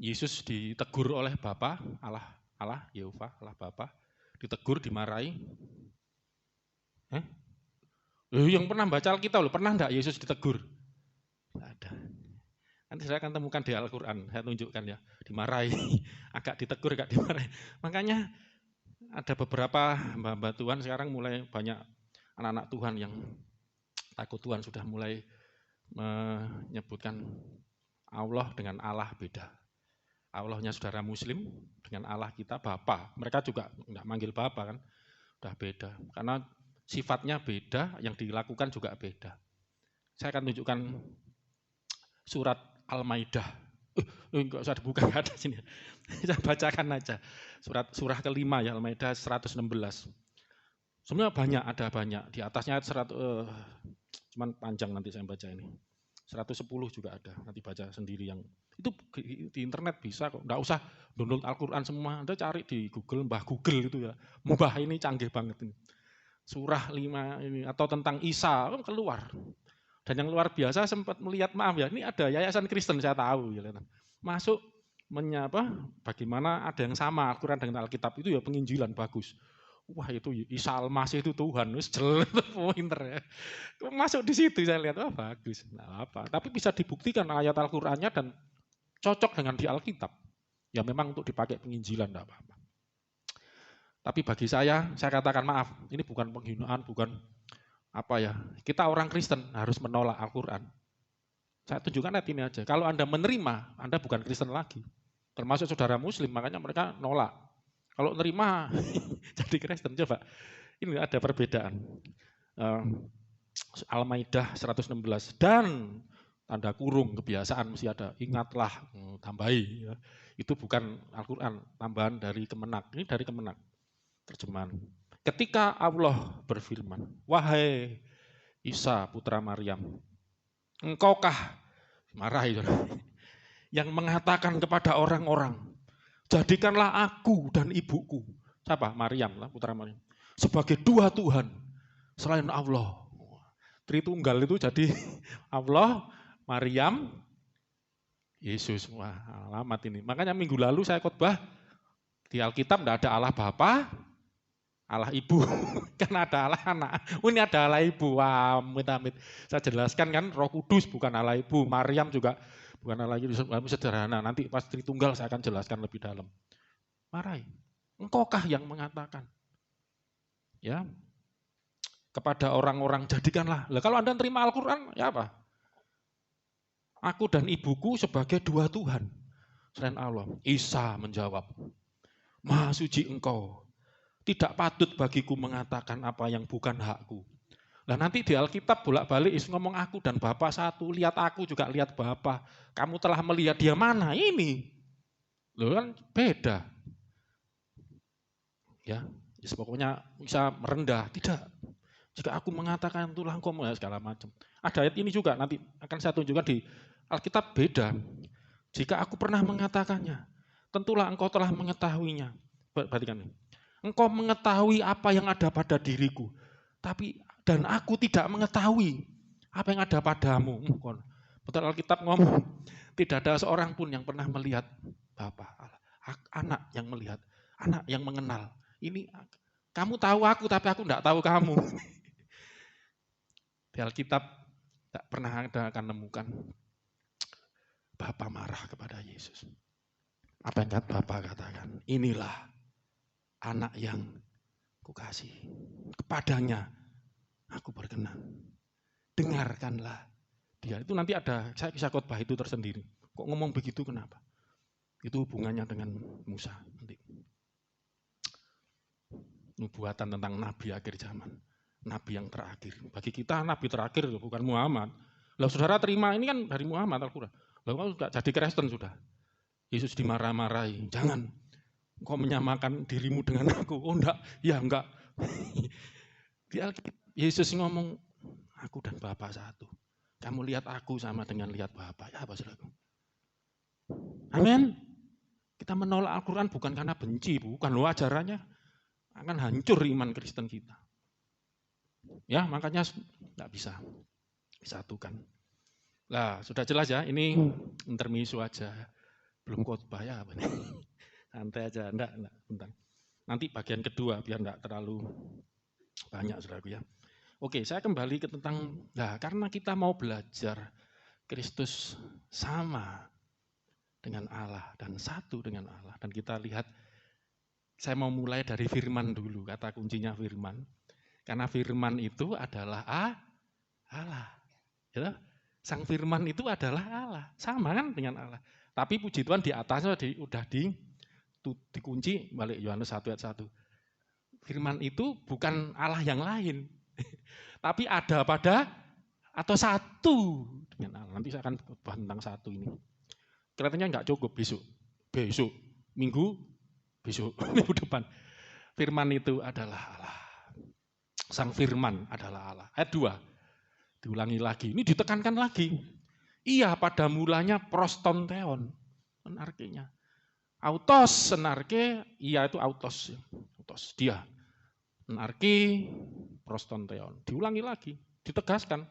Yesus ditegur oleh Bapa, Allah, Yehova, Allah Bapa, ditegur, dimarahi. Yang pernah baca Alkitab loh, pernah enggak Yesus ditegur? Enggak ada. Nanti saya akan temukan di Al-Quran, saya tunjukkan ya, dimarahi, agak ditegur, agak dimarahi. Makanya ada beberapa hamba-hamba Tuhan sekarang mulai banyak anak-anak Tuhan yang takut Tuhan sudah mulai menyebutkan Allah dengan Allah beda. Allahnya saudara Muslim dengan Allah kita Bapa. Mereka juga enggak manggil Bapa kan, udah beda. Karena sifatnya beda, yang dilakukan juga beda. Saya akan tunjukkan surat Al-Maidah. Enggak usah dibuka, enggak ada sini. Saya bacakan aja. Surah kelima ya, Al-Maidah 116. Sebenarnya banyak, ada banyak. Di atasnya 100, cuman panjang nanti saya baca ini. 110 juga ada, nanti baca sendiri yang itu di internet bisa kok. Enggak usah download Al-Quran semua. Anda cari di Google, Mbah Google itu ya. Mbah ini canggih banget ini. Surah 5 ini atau tentang Isa keluar. Dan yang luar biasa sempat melihat, maaf ya, ini ada yayasan Kristen saya tahu ya. Masuk menyapa bagaimana ada yang sama Al-Quran dengan Alkitab itu ya penginjilan bagus. Wah itu Isa Al-Masih itu Tuhan, wis jelas pinter ya. Masuk di situ saya lihat, wah bagus. Nah, apa? Tapi bisa dibuktikan ayat Al-Qur'annya dan cocok dengan di Alkitab. Ya memang untuk dipakai penginjilan enggak apa-apa. Tapi bagi saya katakan maaf, ini bukan penghinaan, bukan apa ya. Kita orang Kristen harus menolak Al-Quran. Saya tunjukkan ayat ini aja. Kalau Anda menerima, Anda bukan Kristen lagi. Termasuk saudara Muslim, makanya mereka nolak. Kalau nerima, jadi Kristen. Coba, ini ada perbedaan. Al-Maidah 116. Dan tanda kurung kebiasaan mesti ada. Ingatlah, tambahi. Ya. Itu bukan Al-Quran, tambahan dari Kemenak. Ini dari Kemenak, terjemahan. Ketika Allah berfirman, wahai Isa putra Maryam, engkaukah, marahi yang mengatakan kepada orang-orang, jadikanlah aku dan ibuku, siapa? Maryam lah, putra Maryam, sebagai dua Tuhan selain Allah. Tritunggal itu jadi Allah, Maryam, Yesus. Wah, alamat ini. Makanya minggu lalu saya khotbah di Alkitab tidak ada Allah Bapa, Allah Ibu, kan ada Allah Anak. Ini ada Allah Ibu. Wah, amit-amit. Saya jelaskan kan, Roh Kudus bukan Allah Ibu, Maryam juga bukan Allah Ibu. Sederhana. Nanti pas Tritunggal saya akan jelaskan lebih dalam. Marahi, engkaukah yang mengatakan, ya, kepada orang-orang jadikanlah. Lah kalau Anda terima Al-Quran, ya apa? Aku dan ibuku sebagai dua Tuhan selain Allah. Isa menjawab, Maha suci engkau. Tidak patut bagiku mengatakan apa yang bukan hakku. Nah nanti di Alkitab bolak-balik ngomong aku dan Bapa satu. Lihat aku juga lihat Bapa. Kamu telah melihat dia mana? Ini. Loh kan beda. Ya, pokoknya bisa merendah. Tidak. Jika aku mengatakan itulah engkau segala macam. Ada ayat ini juga nanti akan saya tunjukkan di Alkitab beda. Jika aku pernah mengatakannya, tentulah engkau telah mengetahuinya. Perhatikan ini. Engkau mengetahui apa yang ada pada diriku, dan aku tidak mengetahui apa yang ada padamu. Betul Alkitab ngomong, tidak ada seorang pun yang pernah melihat Bapa, anak yang melihat, anak yang mengenal. Ini kamu tahu aku, tapi aku tidak tahu kamu. Di Alkitab tidak pernah ada akan menemukan Bapa marah kepada Yesus. Apa yang Bapa katakan? Inilah anak yang kukasih, kepadanya aku berkenan. Dengarkanlah dia. Itu nanti ada, saya kisah khotbah itu tersendiri. Kok ngomong begitu kenapa? Itu hubungannya dengan Musa. Nanti. Nubuatan tentang nabi akhir zaman. Nabi yang terakhir. Bagi kita nabi terakhir bukan Muhammad. Lah saudara terima ini kan dari Muhammad Al-Quran. Lah kamu sudah jadi Kristen sudah. Yesus dimarah-marahi. Jangan. Kau menyamakan dirimu dengan aku. Oh enggak, ya enggak. Yesus ngomong, aku dan Bapa satu. Kamu lihat aku sama dengan lihat Bapa. Ya apa saudaraku? Amin. Kita menolak Al-Quran bukan karena benci, bukan. Loh ajarannya akan hancur iman Kristen kita. Ya makanya enggak bisa disatukan. Lah sudah jelas ya, ini intermezzo aja. Belum khotbah ya apa nih. Santai aja, enggak, bentar. Nanti bagian kedua biar enggak terlalu banyak saudaraku ya. Oke, saya kembali ke tentang, nah karena kita mau belajar Kristus sama dengan Allah dan satu dengan Allah. Dan kita lihat, saya mau mulai dari firman dulu, kata kuncinya firman. Karena firman itu adalah Allah. Ya, sang firman itu adalah Allah, sama kan dengan Allah. Tapi puji Tuhan di atasnya udah dikunci, balik Yohanes 1 ayat 1. Firman itu bukan Allah yang lain, tapi ada pada atau satu dengan Allah. Nanti saya akan bahas tentang satu ini. Kelihatannya enggak cukup besok, minggu depan. Firman itu adalah Allah. Sang firman adalah Allah. Ayat 2, diulangi lagi. Ini ditekankan lagi. Iya pada mulanya prostonteon, artinya. Autos, senarke, iya itu autos, dia. Narki, prostonteon. Diulangi lagi, ditegaskan.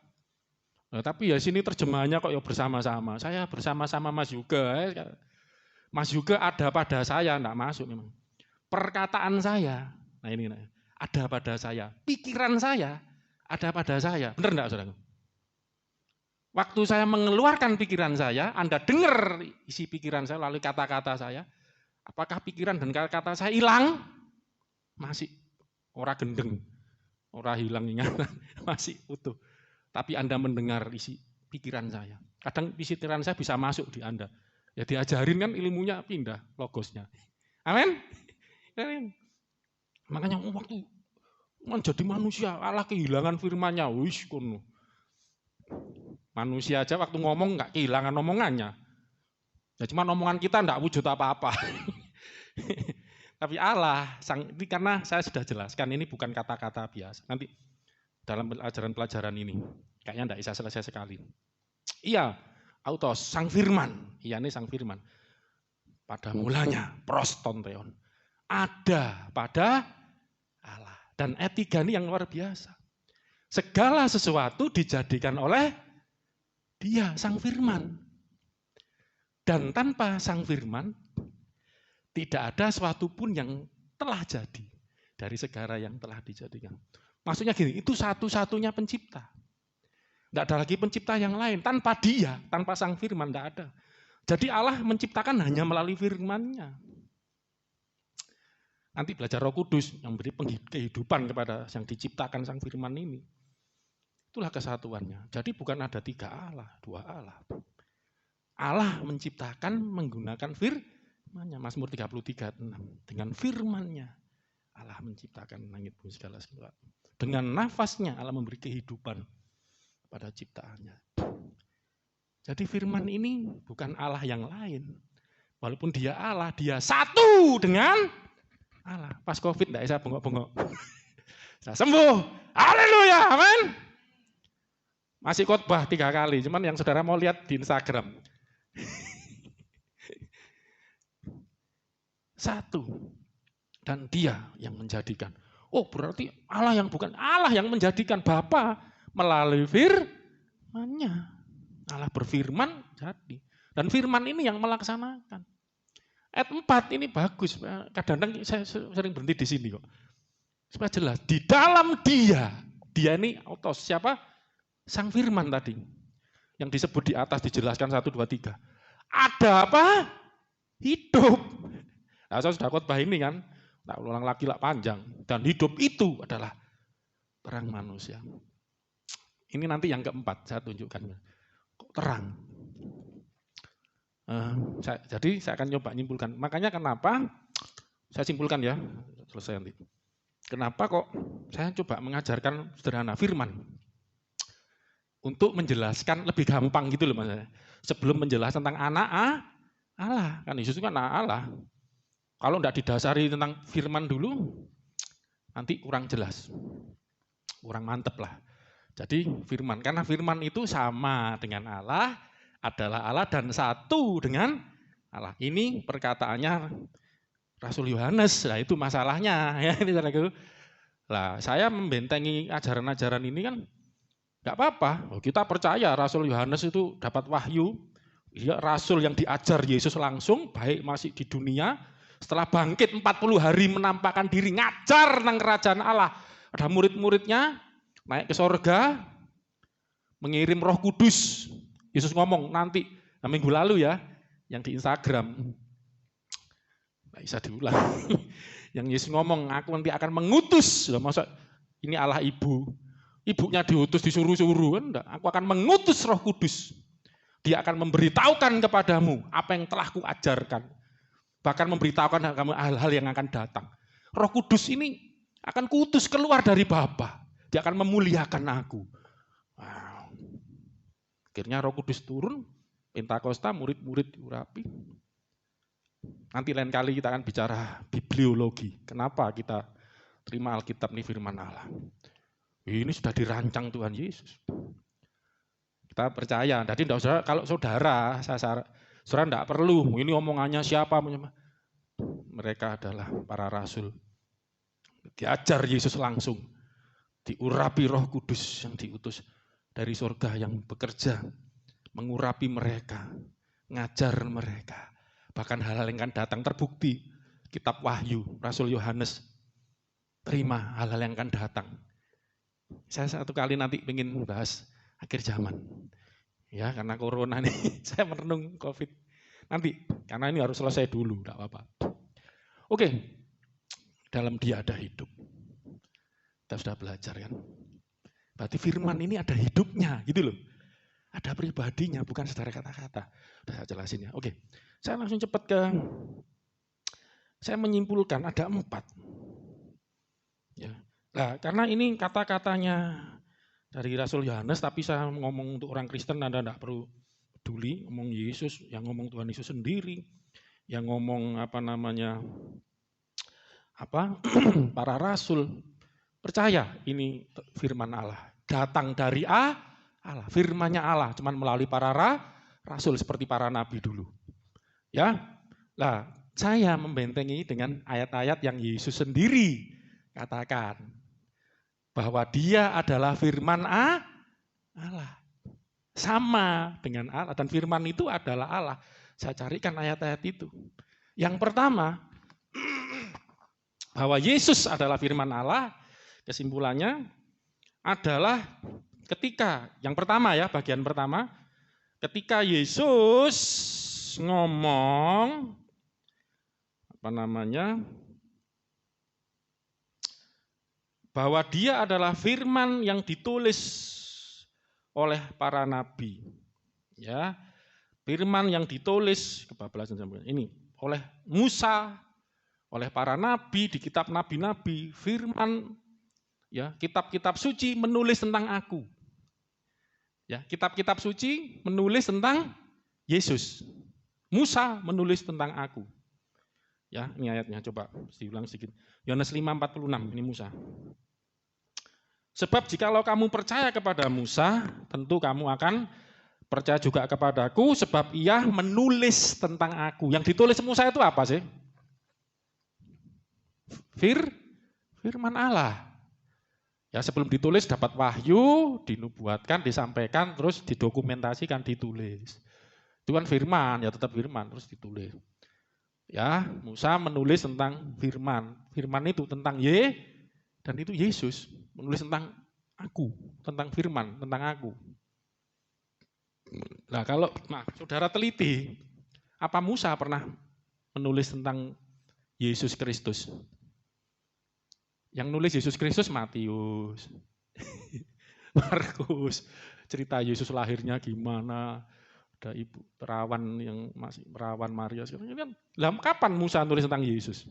Nah, tapi ya sini terjemahannya kok ya bersama-sama. Saya bersama-sama Mas Yuga. Mas Yuga ada pada saya, enggak masuk memang. Perkataan saya, nah ini ada pada saya. Pikiran saya ada pada saya. Benar enggak saudara? Waktu saya mengeluarkan pikiran saya, Anda dengar isi pikiran saya melalui kata-kata saya. Apakah pikiran dan kata-kata saya hilang? Masih. Ora gendeng, ora hilang ingatan, masih utuh. Tapi Anda mendengar isi pikiran saya. Kadang pikiran saya bisa masuk di Anda. Ya diajarin kan ilmunya pindah logosnya. Amin. Makanya waktu menjadi manusia Allah kehilangan firman-Nya. Wis kono. Manusia aja waktu ngomong nggak kehilangan omongannya. Ya cuma omongan kita nggak wujud apa-apa. Tapi Allah, ini karena saya sudah jelaskan ini bukan kata-kata biasa. Nanti dalam pelajaran ini, kayaknya nggak bisa selesai sekali. Iya, autos, sang firman. Iya ini sang firman. Pada mulanya, prostonteon. Ada pada Allah. Dan etika ini yang luar biasa. Segala sesuatu dijadikan oleh Dia, sang firman. Dan tanpa sang firman, tidak ada sesuatu pun yang telah jadi dari segala yang telah dijadikan. Maksudnya gini, itu satu-satunya pencipta. Tidak ada lagi pencipta yang lain. Tanpa Dia, tanpa sang firman, tidak ada. Jadi Allah menciptakan hanya melalui firman-Nya. Nanti belajar Roh Kudus yang beri kehidupan kepada yang diciptakan sang firman ini. Itulah kesatuannya. Jadi bukan ada 3 Allah, 2 Allah. Allah menciptakan menggunakan firman-Nya. Mazmur 33:6. Dengan firman-Nya Allah menciptakan langit bumi segala sesuatu. Dengan nafasnya Allah memberi kehidupan pada ciptaannya. Jadi firman ini bukan Allah yang lain. Walaupun Dia Allah, Dia satu dengan Allah. Pas COVID enggak bisa bengok-bengok. Saya sembuh. Haleluya. Amin. Masih khotbah 3 kali, cuman yang saudara mau lihat di Instagram. Satu. Dan Dia yang menjadikan. Oh berarti Allah yang bukan Allah yang menjadikan Bapa melalui firman-Nya. Allah berfirman jadi. Dan firman ini yang melaksanakan. Ayat 4 ini bagus. Kadang-kadang saya sering berhenti di sini kok. Supaya jelas. Di dalam Dia ini autos siapa? Sang firman tadi. Yang disebut di atas dijelaskan 1, 2, 3. Ada apa? Hidup. Nah, saya sudah khotbah ini kan. Tak ulang lagi lah panjang. Dan hidup itu adalah terang manusia. Ini nanti yang keempat saya tunjukkan. Kok terang? Jadi saya akan coba nyimpulkan. Makanya kenapa, saya simpulkan ya, selesai nanti. Kenapa kok saya coba mengajarkan sederhana firman. Untuk menjelaskan lebih gampang gitu loh Mas. Sebelum menjelaskan tentang anak Allah. Kan Yesus itu kan anak Allah. Kalau tidak didasari tentang firman dulu, nanti kurang jelas. Kurang mantep lah. Jadi firman, karena firman itu sama dengan Allah, adalah Allah dan satu dengan Allah. Ini perkataannya Rasul Yohanes, nah itu masalahnya. Ya, ini nah, saya membentengi ajaran-ajaran ini kan enggak apa-apa. Kita percaya Rasul Yohanes itu dapat wahyu. Dia rasul yang diajar Yesus langsung, baik masih di dunia. Setelah bangkit 40 hari menampakkan diri, ngajar tentang kerajaan Allah. Ada murid-muridnya, naik ke sorga, mengirim Roh Kudus. Yesus ngomong nanti, minggu lalu ya, yang di Instagram. Nggak bisa diulang. Yang Yesus ngomong, aku nanti akan mengutus. Masa ini Allah ibu. Ibunya diutus, disuruh-suruh. Enggak, aku akan mengutus Roh Kudus. Dia akan memberitahukan kepadamu apa yang telah kuajarkan. Bahkan memberitahukan kamu hal-hal yang akan datang. Roh Kudus ini akan kuutus keluar dari Bapa. Dia akan memuliakan aku. Wow. Akhirnya Roh Kudus turun, Pentakosta, murid-murid diurapi. Nanti lain kali kita akan bicara bibliologi. Kenapa kita terima Alkitab ini firman Allah. Ini sudah dirancang Tuhan Yesus. Kita percaya. Jadi kalau saudara tidak perlu, ini omongannya siapa. Mereka adalah para rasul. Diajar Yesus langsung. Diurapi Roh Kudus yang diutus dari surga yang bekerja. Mengurapi mereka. Ngajar mereka. Bahkan hal-hal yang akan datang terbukti. Kitab Wahyu, Rasul Yohanes. Terima hal-hal yang akan datang. Saya satu kali nanti ingin bahas akhir zaman. Ya, karena corona nih, saya merenung COVID. Nanti, karena ini harus selesai dulu, enggak apa-apa. Oke, dalam Dia ada hidup. Kita sudah belajar kan. Berarti firman ini ada hidupnya, gitu loh. Ada pribadinya, bukan saudara kata-kata. Udah saya jelasin ya. Oke, saya langsung cepat ke, saya menyimpulkan ada 4. Ya. Nah, karena ini kata-katanya dari Rasul Yohanes, tapi saya ngomong untuk orang Kristen, Anda tidak perlu peduli, ngomong Yesus, yang ngomong Tuhan Yesus sendiri, yang ngomong para rasul. Percaya ini firman Allah. Datang dari Allah, firman-Nya Allah, cuman melalui para rasul seperti para nabi dulu. Ya. Lah, saya membentengi dengan ayat-ayat yang Yesus sendiri katakan bahwa Dia adalah firman Allah. Sama dengan Allah, dan firman itu adalah Allah. Saya carikan ayat-ayat itu. Yang pertama, bahwa Yesus adalah firman Allah, kesimpulannya adalah ketika, yang pertama ya, bagian pertama, ketika Yesus ngomong, bahwa Dia adalah firman yang ditulis oleh para nabi. Ya, firman yang ditulis, kebablasan ini, oleh Musa, oleh para nabi, di kitab nabi-nabi, firman, ya, kitab-kitab suci menulis tentang aku. Ya, kitab-kitab suci menulis tentang Yesus. Musa menulis tentang aku. Ya, ini ayatnya, coba diulang sedikit. Yohanes 5:46, ini Musa. Sebab jikalau kamu percaya kepada Musa, tentu kamu akan percaya juga kepadaku, sebab ia menulis tentang aku. Yang ditulis Musa itu apa sih? Firman Allah. Ya, sebelum ditulis dapat wahyu, dinubuatkan, disampaikan, terus didokumentasikan, ditulis. Itu kan firman, ya tetap firman, terus ditulis. Ya, Musa menulis tentang firman. Firman itu tentang dan itu Yesus menulis tentang aku, tentang firman, tentang aku. Nah, saudara teliti, apa Musa pernah menulis tentang Yesus Kristus? Yang nulis Yesus Kristus Matius, Markus, cerita Yesus lahirnya gimana, ada ibu perawan yang masih perawan Maria. Kapan Musa nulis tentang Yesus?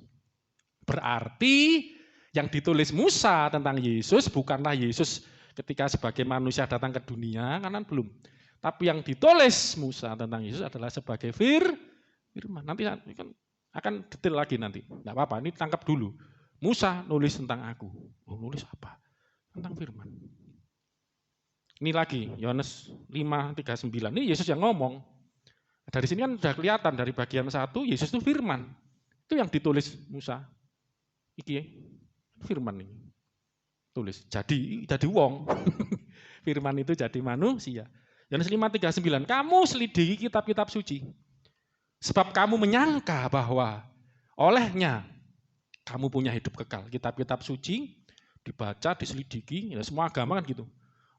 Berarti yang ditulis Musa tentang Yesus bukanlah Yesus ketika sebagai manusia datang ke dunia, karena belum. Tapi yang ditulis Musa tentang Yesus adalah sebagai firman. Nanti akan detail lagi nanti. Enggak apa-apa, ini tangkap dulu. Musa nulis tentang aku. Oh, nulis apa? Tentang firman. Ini lagi, Yohanes 5:39. Ini Yesus yang ngomong. Dari sini kan sudah kelihatan, dari bagian 1, Yesus itu firman. Itu yang ditulis Musa. Iki firman ini. Tulis, jadi wong. Firman itu jadi manusia. Yohanes 5:39. Kamu selidiki kitab-kitab suci. Sebab kamu menyangka bahwa olehnya kamu punya hidup kekal. Kitab-kitab suci dibaca, diselidiki, ya semua agama kan gitu.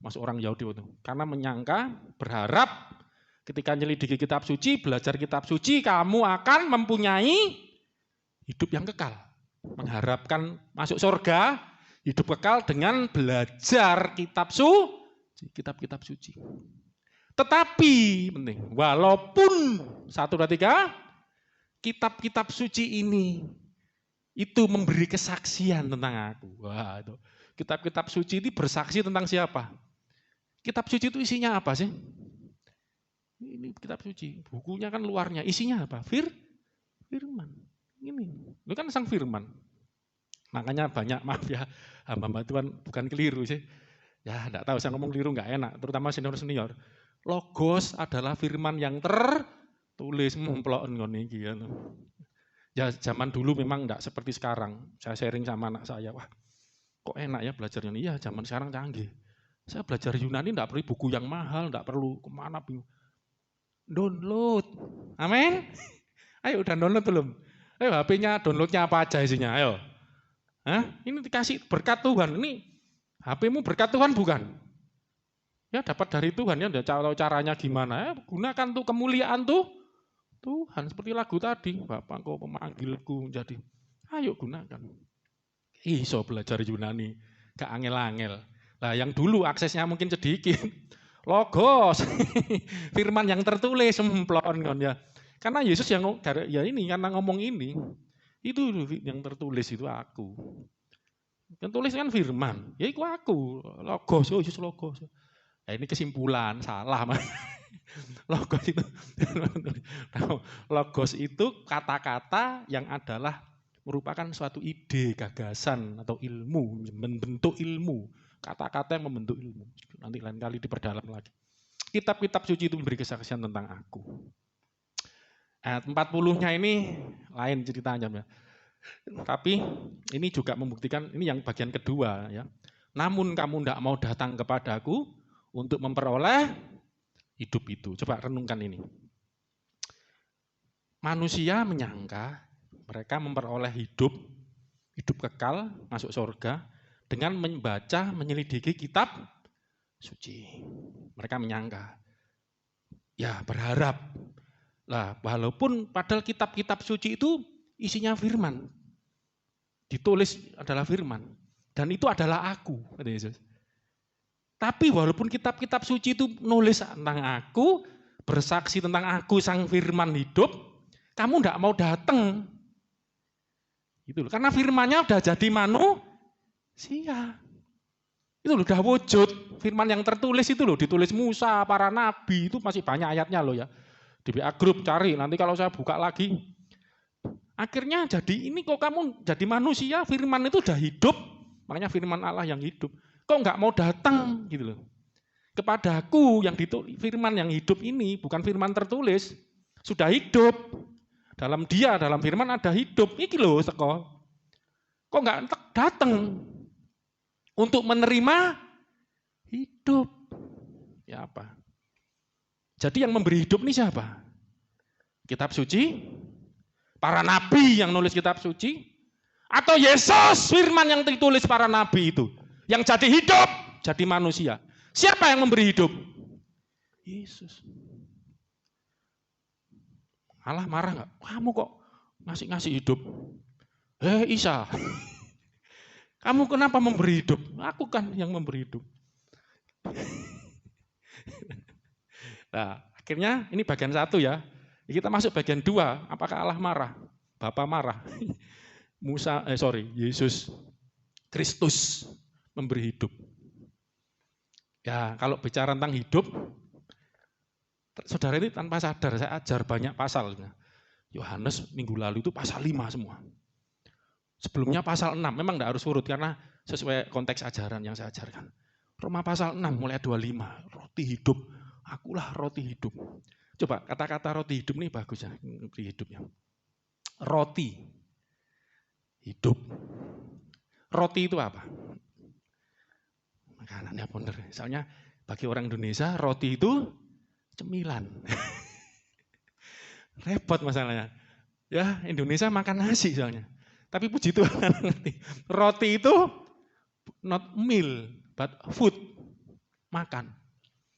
Masuk orang Yahudi itu. Karena menyangka, berharap ketika menyelidiki kitab suci, belajar kitab suci, kamu akan mempunyai hidup yang kekal. Mengharapkan masuk surga, hidup kekal dengan belajar kitab-kitab suci. Tetapi, penting, walaupun 1, 2, 3, kitab-kitab suci ini itu memberi kesaksian tentang aku. Wah, itu. Kitab-kitab suci ini bersaksi tentang siapa? Kitab suci itu isinya apa sih? Ini kitab suci, bukunya kan luarnya, isinya apa? Firman. Ini, itu kan sang firman. Makanya banyak, maaf ya, hamba Tuhan bukan keliru sih. Ya, enggak tahu, saya ngomong keliru enggak enak, terutama senior-senior. Logos adalah firman yang tertulis, memploken ngene iki ya. Ya, zaman dulu memang enggak seperti sekarang. Saya sharing sama anak saya, wah, kok enak ya belajar Yunani? Iya, zaman sekarang canggih. Saya belajar Yunani enggak perlu buku yang mahal, enggak perlu kemana bingung. Download. Amin. Ayo udah download belum? Ayo HP-nya downloadnya apa aja isinya, ayo. Hah? Ini dikasih berkat Tuhan. Ini HP-mu berkat Tuhan bukan? Ya dapat dari Tuhan ya, tahu caranya gimana. Gunakan tuh kemuliaan tuh Tuhan. Seperti lagu tadi, Bapakku pemanggilku jadi. Ayo gunakan. Iso belajar Yunani, gak angel-angel. Nah yang dulu aksesnya mungkin sedikit. Logos. Firman yang tertulis semplon kan ya. Karena Yesus yang ya ini karena ngomong ini. Itu yang tertulis itu aku. Yang tulis kan firman. Ya itu aku. Logos, oh Yesus logos. Ya ini kesimpulan, salah. Logos itu logos itu kata-kata yang adalah merupakan suatu ide, gagasan atau ilmu, membentuk ilmu. Kata-kata yang membentuk ilmu. Nanti lain kali diperdalam lagi. Kitab-kitab suci itu memberi kesaksian tentang aku. Ayat 40-nya ini lain ceritanya. Tapi ini juga membuktikan, ini yang bagian kedua ya. Namun kamu tidak mau datang kepadaku untuk memperoleh hidup itu. Coba renungkan ini. Manusia menyangka mereka memperoleh hidup kekal, masuk surga, dengan membaca, menyelidiki kitab suci. Mereka menyangka, ya berharap. Lah, walaupun padahal kitab-kitab suci itu isinya firman. Ditulis adalah firman. Dan itu adalah aku, kata Yesus. Tapi walaupun kitab-kitab suci itu nulis tentang aku, bersaksi tentang aku sang firman hidup, kamu tidak mau datang. Itu loh. Karena firmannya udah jadi manusia. Itu loh, udah wujud. Firman yang tertulis itu loh, ditulis Musa, para nabi, itu masih banyak ayatnya loh ya. Di WA Group cari, nanti kalau saya buka lagi. Akhirnya jadi ini kok kamu jadi manusia, firman itu udah hidup. Makanya firman Allah yang hidup. Kok nggak mau datang gitu loh. Kepadaku yang ditulis, firman yang hidup ini bukan firman tertulis. Sudah hidup. Dalam dia, dalam firman ada hidup. Iki loh seko. Kok nggak datang untuk menerima hidup? Ya apa? Jadi yang memberi hidup ini siapa? Kitab suci? Para nabi yang nulis kitab suci? Atau Yesus firman yang ditulis para nabi itu? Yang jadi hidup, jadi manusia. Siapa yang memberi hidup? Yesus. Allah marah nggak? Kamu kok ngasih hidup? Isa. Kamu kenapa memberi hidup? Aku kan yang memberi hidup. Nah, akhirnya ini bagian 1 ya. Kita masuk bagian 2. Apakah Allah marah? Bapa marah. Yesus Kristus memberi hidup. Ya, kalau bicara tentang hidup, saudara ini tanpa sadar saya ajar banyak pasalnya. Yohanes minggu lalu itu pasal 5 semua. Sebelumnya pasal 6, memang tidak harus urut karena sesuai konteks ajaran yang saya ajarkan. Roma pasal 6 mulai 25, roti hidup. Akulah roti hidup. Coba kata-kata roti hidup ini bagus ya, roti hidupnya. Roti hidup. Roti itu apa? Makanannya benar. Misalnya bagi orang Indonesia roti itu cemilan. Repot masalahnya. Ya Indonesia makan nasi soalnya. Tapi puji Tuhan ngerti. Roti itu not meal, but food. Makan.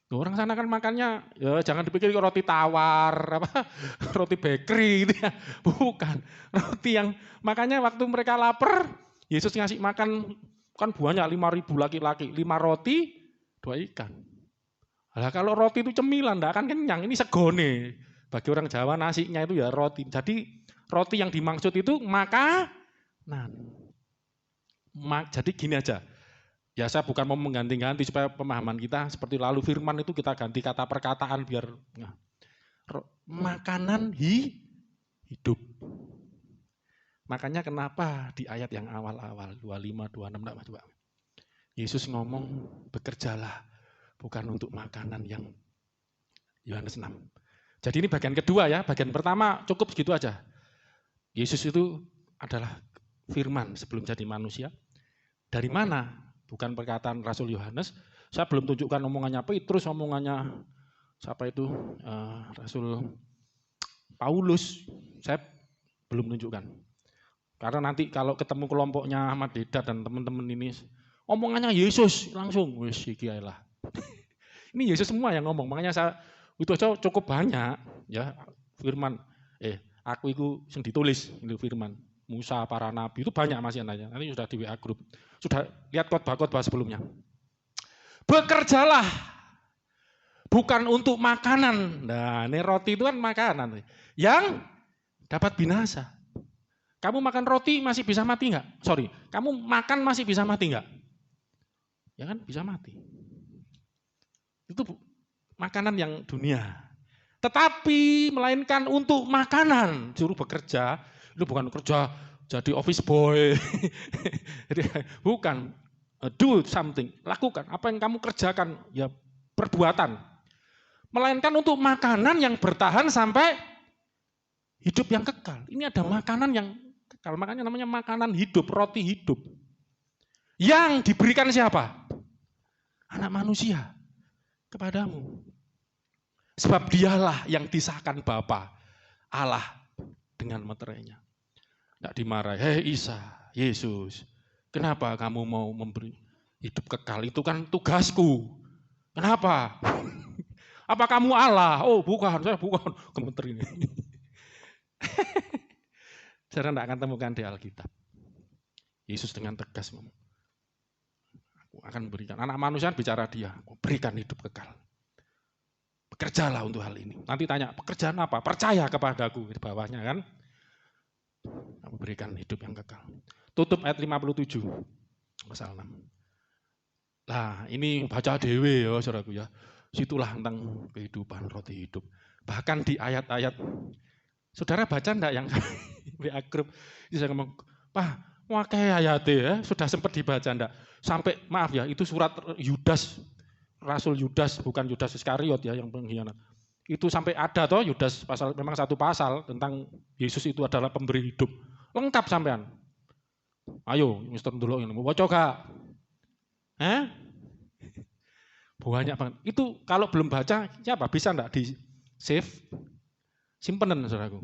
Orang sana kan makannya, ya jangan dipikir roti tawar, roti bakery gitu ya. Bukan. Roti yang makanya waktu mereka lapar, Yesus ngasih makan kan banyak 5.000 laki-laki, 5 roti, 2 ikan. Nah, kalau roti itu cemilan, enggak akan kenyang. Ini segone. Bagi orang Jawa nasinya itu ya roti. Jadi roti yang dimaksud itu makanan. Jadi gini aja. Ya saya bukan mau mengganti-ganti supaya pemahaman kita seperti lalu firman itu kita ganti kata perkataan biar makanan hidup. Makanya kenapa di ayat yang awal-awal 25, 26 enggak coba. Yesus ngomong bekerjalah bukan untuk makanan yang Yohanes 6. Jadi ini bagian kedua ya, bagian pertama cukup segitu aja. Yesus itu adalah firman sebelum jadi manusia. Dari mana? Bukan perkataan Rasul Yohanes. Saya belum tunjukkan omongannya Petrus, omongannya siapa itu Rasul Paulus. Saya belum tunjukkan. Karena nanti kalau ketemu kelompoknya Ahmad Dedat dan teman-teman ini, omongannya Yesus langsung. Wis iki ae lah. Ini Yesus semua yang ngomong. Makanya saya itu aja cukup banyak ya firman. Aku itu yang ditulis itu firman. Musa, para nabi, itu banyak masih nanya. Nanti sudah di WA Group. Sudah lihat khotbah-khotbah sebelumnya. Bekerjalah Bukan untuk makanan. Nah, ini roti itu kan makanan yang dapat binasa. Kamu makan roti masih bisa mati enggak? Sorry, kamu makan masih bisa mati enggak? Ya kan bisa mati. Itu makanan yang dunia. Tetapi melainkan untuk makanan, suruh bekerja, itu bukan kerja jadi office boy. Bukan, do something, lakukan apa yang kamu kerjakan, ya perbuatan. Melainkan untuk makanan yang bertahan sampai hidup yang kekal. Ini ada makanan yang kekal, makanya namanya makanan hidup, roti hidup. Yang diberikan siapa? Anak manusia kepadamu. Sebab dialah yang disahkan Bapa Allah dengan meterainya. Tidak dimarahi, hei Isa, Yesus, kenapa kamu mau memberi hidup kekal? Itu kan tugasku. Kenapa? Apa kamu Allah? Oh bukan, saya bukan. Gemeter ini. Saya tidak akan temukan di Alkitab. Yesus dengan tegas ngomong, aku akan berikan. Anak manusia bicara dia, berikan hidup kekal. Bekerjalah untuk hal ini. Nanti tanya, pekerjaan apa? Percaya kepadaku. Di bawahnya kan. Aku berikan hidup yang kekal. Tutup ayat 57. Pasal 6. Nah ini baca dewe ya saudaraku ya. Situlah tentang kehidupan roti hidup. Bahkan di ayat-ayat, saudara baca enggak yang WA group? Saya ngomong, Pak, wakai ayat ya, sudah sempat dibaca enggak? Sampai, maaf ya, itu surat Yudas, Rasul Yudas, bukan Yudas Iskariot ya yang pengkhianat. Itu sampai ada toh Yudas pasal, memang satu pasal tentang Yesus itu adalah pemberi hidup. Lengkap sampean. Ayo, Mister Ndulok ini, mau coba? Banyak banget. Itu kalau belum baca, siapa? Bisa enggak di save? Simpenan saudaraku.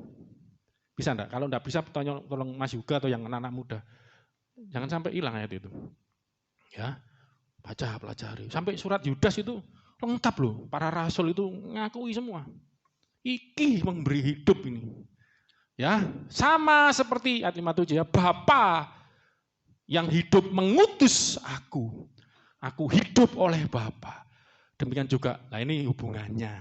Bisa enggak? Kalau enggak bisa, tolong Mas Yuga atau yang anak-anak muda. Jangan sampai hilang ayat itu. Ya, baca, pelajari. Sampai surat Yudas itu lengkap loh. Para rasul itu ngakui semua. Iki memberi hidup ini. Ya, sama seperti ayat 57 ya. Bapa yang hidup mengutus aku. Aku hidup oleh Bapa. Demikian juga, nah ini hubungannya.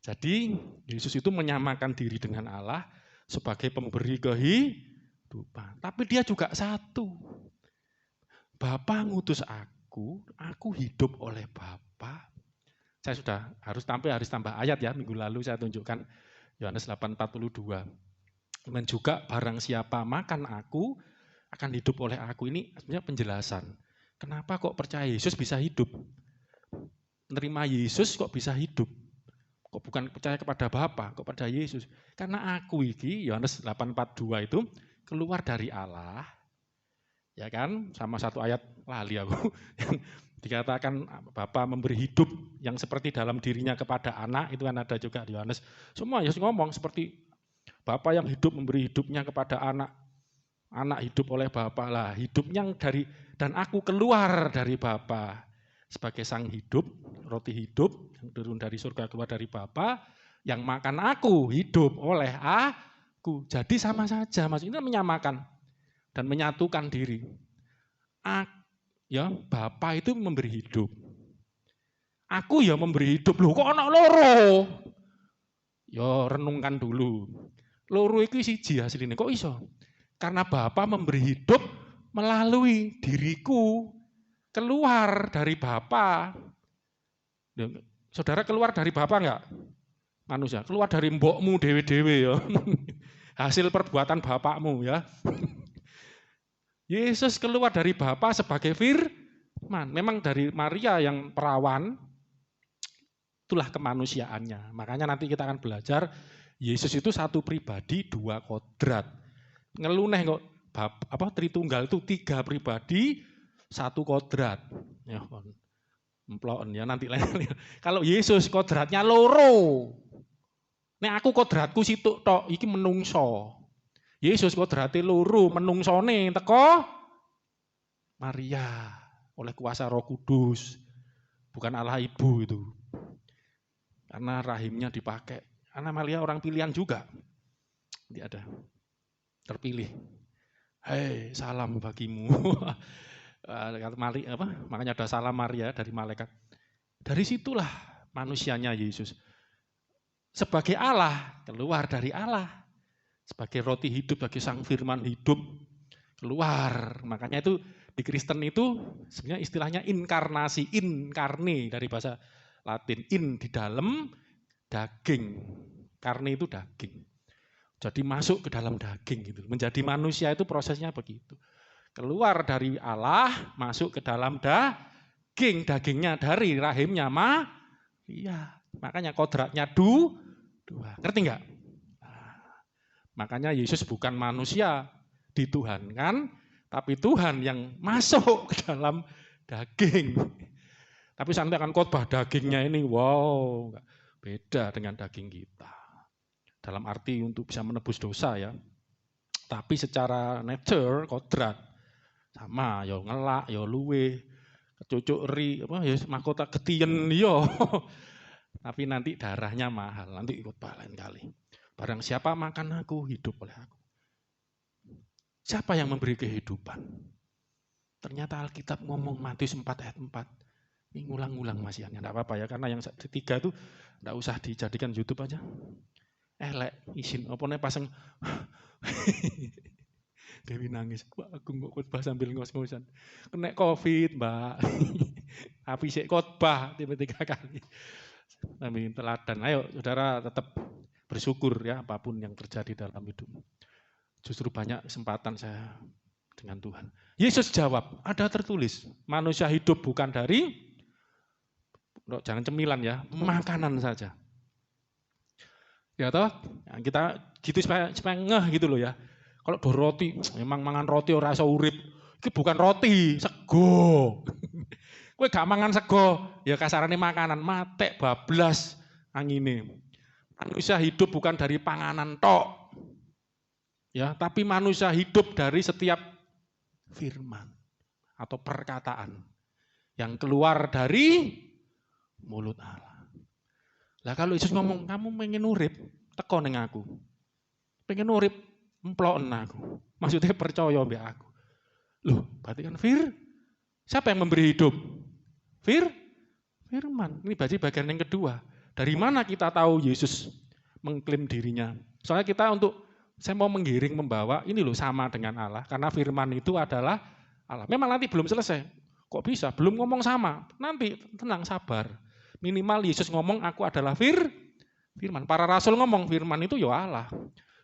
Jadi Yesus itu menyamakan diri dengan Allah sebagai pemberi kehidupan. Tapi dia juga satu. Bapa ngutus aku hidup oleh Bapa. Saya sudah harus tambah ayat ya, minggu lalu saya tunjukkan Yohanes 8:42. Dan juga barang siapa makan aku akan hidup oleh aku. Ini sebenarnya penjelasan. Kenapa kok percaya Yesus bisa hidup? Menerima Yesus kok bisa hidup? Kok bukan percaya kepada Bapa, kok pada Yesus? Karena aku ini, Yohanes 8:42 itu keluar dari Allah, ya kan? Sama satu ayat lali aku, yang dikatakan Bapa memberi hidup yang seperti dalam dirinya kepada anak, itu kan ada juga di Yohanes. Semua Yesus ngomong seperti Bapa yang hidup memberi hidupnya kepada anak, anak hidup oleh Bapa lah, hidupnya dari, dan aku keluar dari Bapa sebagai sang hidup, roti hidup yang turun dari surga keluar dari Bapa, yang makan aku hidup oleh aku. Jadi sama saja, maksudnya menyamakan dan menyatukan diri. Ya, Bapa itu memberi hidup. Aku ya memberi hidup. Loh kok anak loro? Ya renungkan dulu. Loro itu siji aslinya, kok iso? Karena Bapa memberi hidup melalui diriku. Keluar dari Bapa. Saudara keluar dari Bapa enggak? Manusia, keluar dari mbokmu dewe-dewe ya. Hasil perbuatan bapakmu ya. Yesus keluar dari Bapa sebagai firman. Memang dari Maria yang perawan, itulah kemanusiaannya. Makanya nanti kita akan belajar, Yesus itu satu pribadi, dua kodrat. Ngeluneh kok, Tritunggal itu tiga pribadi, satu kodrat. Ya, emploen ya nanti lain. Kalau Yesus kodratnya loro. Nek aku kodratku situk tok, iki menungso. Yesus kodrate loro, menungsone teko Maria oleh kuasa Roh Kudus. Bukan Allah Ibu itu. Karena rahimnya dipakai. Karena Maria orang pilihan juga. Nanti ada terpilih. Hei, salam bagimu. Makanya ada salam Maria dari malaikat. Dari situlah manusianya Yesus. Sebagai Allah, keluar dari Allah. Sebagai roti hidup, sebagai sang firman hidup, keluar. Makanya itu di Kristen itu sebenarnya istilahnya inkarnasi, inkarne dari bahasa Latin. In di dalam, daging. Karne itu daging. Jadi masuk ke dalam daging gitu. Menjadi manusia itu prosesnya begitu. Keluar dari Allah, masuk ke dalam daging. Dagingnya dari rahimnya iya. Makanya kodratnya dua. Ngerti enggak? Makanya Yesus bukan manusia dituhankan, tapi Tuhan yang masuk ke dalam daging. Tapi sampai akan khotbah dagingnya ini, wow, beda dengan daging kita. Dalam arti untuk bisa menebus dosa ya. Tapi secara nature, kodrat, sama, ya ngelak, ya luwe, kecucuk ri, ya mahkota ketien, yo. Tapi nanti darahnya mahal, nanti khotbah lain kali. Barang siapa makan aku, hidup oleh aku. Siapa yang memberi kehidupan? Ternyata Alkitab ngomong Matius 4 ayat 4. Ini ngulang-ngulang Mas Ian, enggak apa-apa ya, karena yang ketiga itu enggak usah dijadikan YouTube aja. Elek, isin, apa pasang Dewi nangis, wah aku nggak khotbah sambil ngos-ngosan. Kena COVID, Mbak. Tapi sik khotbah 3 kali. Tapi teladan. Ayo, saudara tetap bersyukur ya apapun yang terjadi dalam hidup. Justru banyak kesempatan saya dengan Tuhan. Yesus jawab, ada tertulis, manusia hidup bukan dari, jangan cemilan ya, makanan saja. Ya toh, kita gitu supaya ngeh gitu loh ya. Kalau do roti, memang mangan roti ora iso urip. Iki bukan roti, sego. Kowe gak mangan sego, ya kasarane makanan, matek bablas angine. Manusia hidup bukan dari panganan tok. Ya, tapi manusia hidup dari setiap firman atau perkataan yang keluar dari mulut Allah. Lah kalau Yesus ngomong, kamu pengen urip, teko ning aku. Pengen urip, emploken aku. Maksudnya percaya mbek aku. Loh, berarti kan siapa yang memberi hidup? Firman. Ini berarti bagian yang kedua. Dari mana kita tahu Yesus mengklaim dirinya? Soalnya kita saya mau menggiring, membawa, ini loh sama dengan Allah. Karena firman itu adalah Allah. Memang nanti belum selesai. Kok bisa? Belum ngomong sama. Nanti tenang, sabar. Minimal Yesus ngomong, aku adalah firman. Para rasul ngomong, firman itu ya Allah.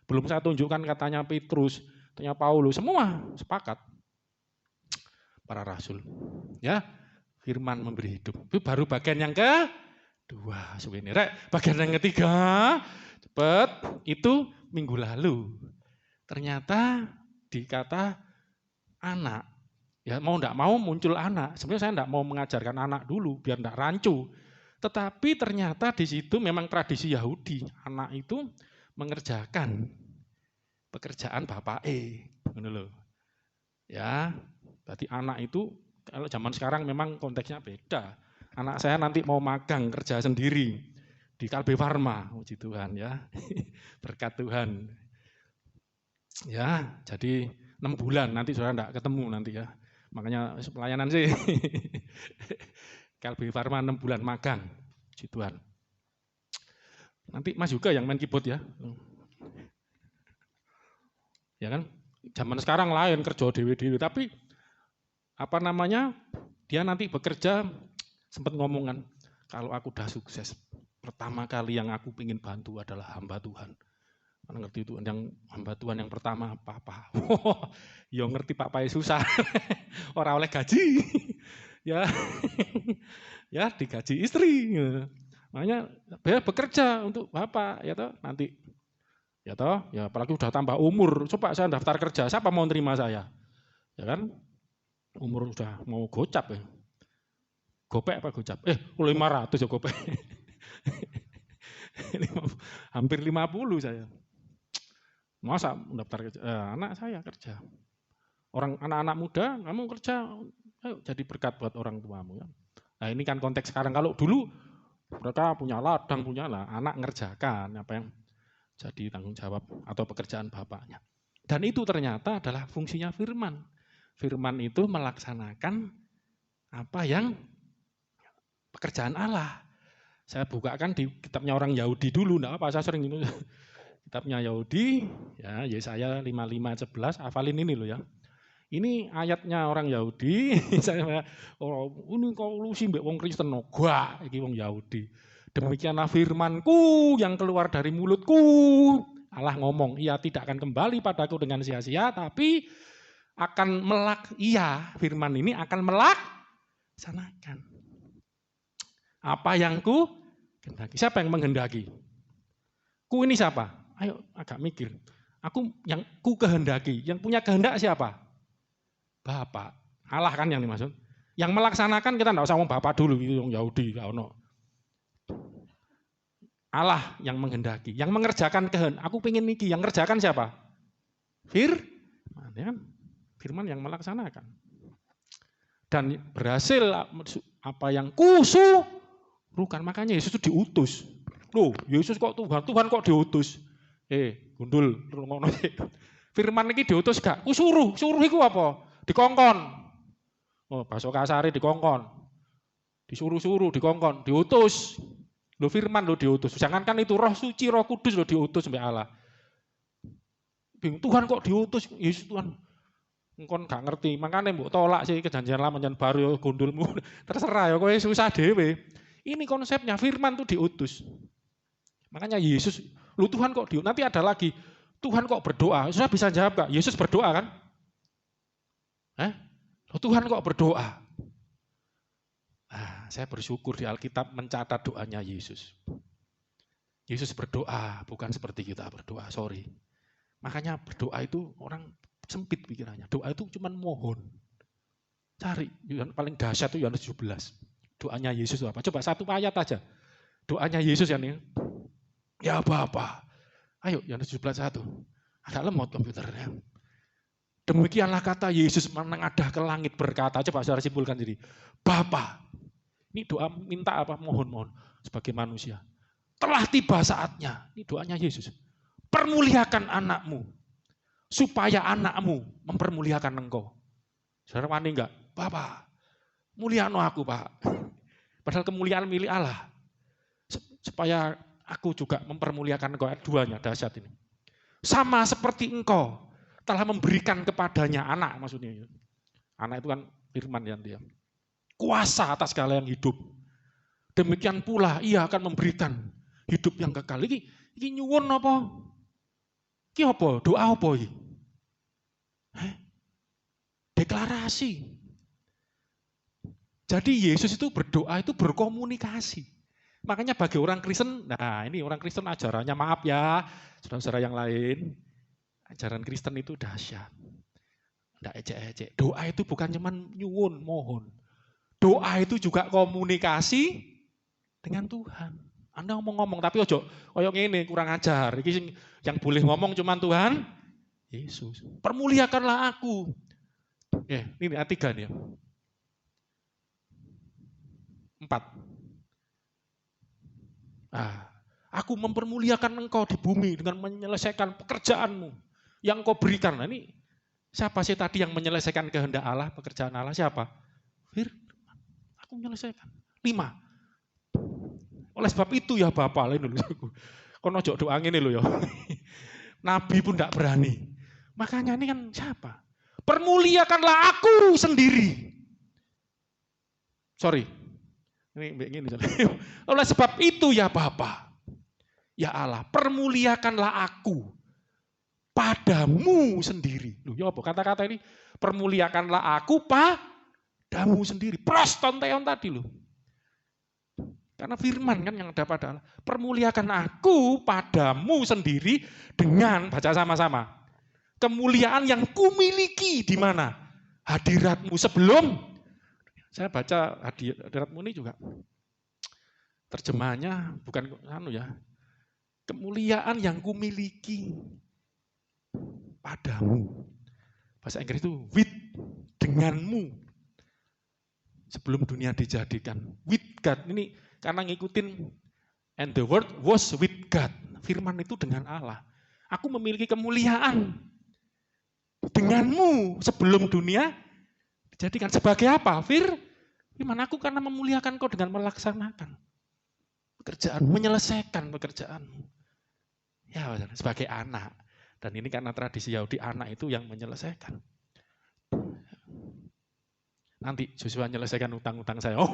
Belum saya tunjukkan katanya Petrus, katanya Paulus, semua sepakat. Para rasul. Ya, firman memberi hidup. Itu baru bagian yang kedua. Bagian yang ketiga, cepat, itu minggu lalu. Ternyata dikata anak. Ya mau enggak mau muncul anak. Sebenarnya saya enggak mau mengajarkan anak dulu biar enggak rancu. Tetapi ternyata di situ memang tradisi Yahudi. Anak itu mengerjakan pekerjaan bapake. Ngono lho. Ya, berarti anak itu kalau zaman sekarang memang konteksnya beda. Anak saya nanti mau magang kerja sendiri di Kalbe Farma, puji Tuhan ya. Berkat Tuhan. Ya, jadi 6 bulan nanti sudah enggak ketemu nanti ya. Makanya pelayanan sih. Kalbe Farma 6 bulan magang. Puji Tuhan. Nanti Mas juga yang main keyboard ya. Ya kan? Zaman sekarang lain kerja dewe-dewe, tapi apa namanya? Dia nanti bekerja sempat ngomongan, kalau aku udah sukses, pertama kali yang aku ingin bantu adalah hamba Tuhan. Mana ngerti itu yang hamba Tuhan yang pertama papa. Ya ngerti papa susah. Orang oleh gaji. Ya. Ya digaji istri. Makanya dia bekerja untuk bapak ya toh nanti. Ya toh, ya apalagi udah tambah umur. Coba saya daftar kerja, siapa mau terima saya? Ya kan? Umur udah mau gocap ya. Gopek apa gocap? 500 ya gopek. Hampir 50 saya. Masa daftar kerja? Anak saya kerja. Orang anak-anak muda, kamu kerja, ayo jadi berkat buat orang tuamu. Ya. Nah ini kan konteks sekarang. Kalau dulu mereka punya ladang, punya lah, anak ngerjakan apa yang jadi tanggung jawab atau pekerjaan bapaknya. Dan itu ternyata adalah fungsinya firman. Firman itu melaksanakan apa yang pekerjaan Allah. Saya bukakan di kitabnya orang Yahudi dulu, enggak apa, saya sering itu. Kitabnya Yahudi, ya Yesaya 55:11, hafalin ini loh ya. Ini ayatnya orang Yahudi, saya ini kok lu sih mbek wong Kristen, gua iki wong Yahudi. Demikianlah firmanku yang keluar dari mulutku. Allah ngomong, ia tidak akan kembali padaku dengan sia-sia, tapi akan firman ini akan melaksanakan apa yang ku kehendaki. Siapa yang menghendaki? Ku ini siapa? Ayo agak mikir. Aku yang ku kehendaki, yang punya kehendak siapa? Bapak. Allah kan yang dimaksud. Yang melaksanakan kita enggak usah ngomong Bapak dulu, itu yang Yahudi, enggak ono. Allah yang menghendaki, yang mengerjakan kehendak. Aku pengen niki, yang ngerjakan siapa? Firman, ya kan? Firman yang melaksanakan. Dan berhasil apa yang kusuruhkan. Makanya Yesus itu diutus. Loh, Yesus kok Tuhan? Tuhan kok diutus? Gundul. Firman ini diutus gak? Kusuruh. Suruh itu apa? Dikongkon. Oh, bahasa kasare dikongkon. Disuruh-suruh, dikongkon, diutus. Lo firman lo diutus. Jangankan itu Roh Suci, Roh Kudus lo diutus sampai Allah. Tuhan kok diutus? Yesus Tuhan. Engkon gak ngerti, makanya mbok tolak sih kejanjian lama jangan baru ya gundulmu. Terserah ya, kowe susah dhewe. Ini konsepnya firman tuh diutus. Makanya Yesus, lu Tuhan kok diutus? Nanti ada lagi, Tuhan kok berdoa? Susah bisa jawab gak? Yesus berdoa kan? Tuhan kok berdoa? Saya bersyukur di Alkitab mencatat doanya Yesus. Yesus berdoa, bukan seperti kita berdoa, sorry. Makanya berdoa itu orang sempit pikirannya. Doa itu cuma mohon. Cari, yang paling dahsyat itu Yohanes 17. Doanya Yesus itu apa? Coba satu ayat aja. Doanya Yesus yang ini. Ya Bapa. Ayo Yohanes 17:1. Agak lemot komputernya. Demikianlah kata Yesus menengadah ke langit berkata. Coba saudara simpulkan diri. Bapa. Ini doa minta apa? Mohon sebagai manusia. Telah tiba saatnya. Ini doanya Yesus. Permuliakan anakmu. Supaya anakmu mempermuliakan engkau. Saudara wani enggak? Bapak, muliano aku Pak. Padahal kemuliaan milik Allah. Supaya aku juga mempermuliakan engkau. Duanya dahsyat ini. Sama seperti engkau telah memberikan kepadanya anak maksudnya. Anak itu kan firman yang dia. Kuasa atas segala yang hidup. Demikian pula ia akan memberikan hidup yang kekal. Ini nyuwun apa? Ini apa? Doa apa ini? Deklarasi. Jadi Yesus itu berdoa itu berkomunikasi. Makanya bagi orang Kristen, nah ini orang Kristen ajarannya maaf ya, saudara-saudara yang lain, ajaran Kristen itu dahsyat. Enggak ecek-ecek. Doa itu bukan cuma nyuwun, mohon. Doa itu juga komunikasi dengan Tuhan. Anda ngomong-ngomong tapi ojo koyo ngene kurang ajar. Iki yang boleh ngomong cuma Tuhan Yesus. Permuliakanlah aku. Ini ayat 3 nih. 4. Aku mempermuliakan engkau di bumi dengan menyelesaikan pekerjaanmu yang kau berikan. Nah, ini siapa sih tadi yang menyelesaikan kehendak Allah, pekerjaan Allah? Siapa? Firman. Aku menyelesaikan. 5. Oleh sebab itu ya Bapak, lain dulu. Kono ojo doa ngene lho ya. Nabi pun tidak berani. Makanya ini kan siapa? Permuliakanlah aku sendiri. Sorry. Ini. Oleh sebab itu ya Bapa. Ya Allah, permuliakanlah aku padamu sendiri. Loh, ya apa kata-kata ini? Permuliakanlah aku padamu sendiri. Prostonteon tadi loh. Karena firman kan yang ada pada Allah. Permuliakan aku padamu sendiri dengan, baca sama-sama. Kemuliaan yang kumiliki di mana? Hadiratmu sebelum. Saya baca hadiratmu ini juga. Terjemahannya bukan ya. Kemuliaan yang kumiliki padamu. Bahasa Inggris itu with, denganmu. Sebelum dunia dijadikan. With God. Ini karena ngikutin and the word was with God. Firman itu dengan Allah. Aku memiliki kemuliaan denganmu sebelum dunia dijadikan. Sebagai apa? Firman aku karena memuliakan kau dengan melaksanakan pekerjaan, menyelesaikan pekerjaan. Ya, sebagai anak. Dan ini karena tradisi Yahudi, anak itu yang menyelesaikan. Nanti Joshua menyelesaikan utang-utang saya. Oh,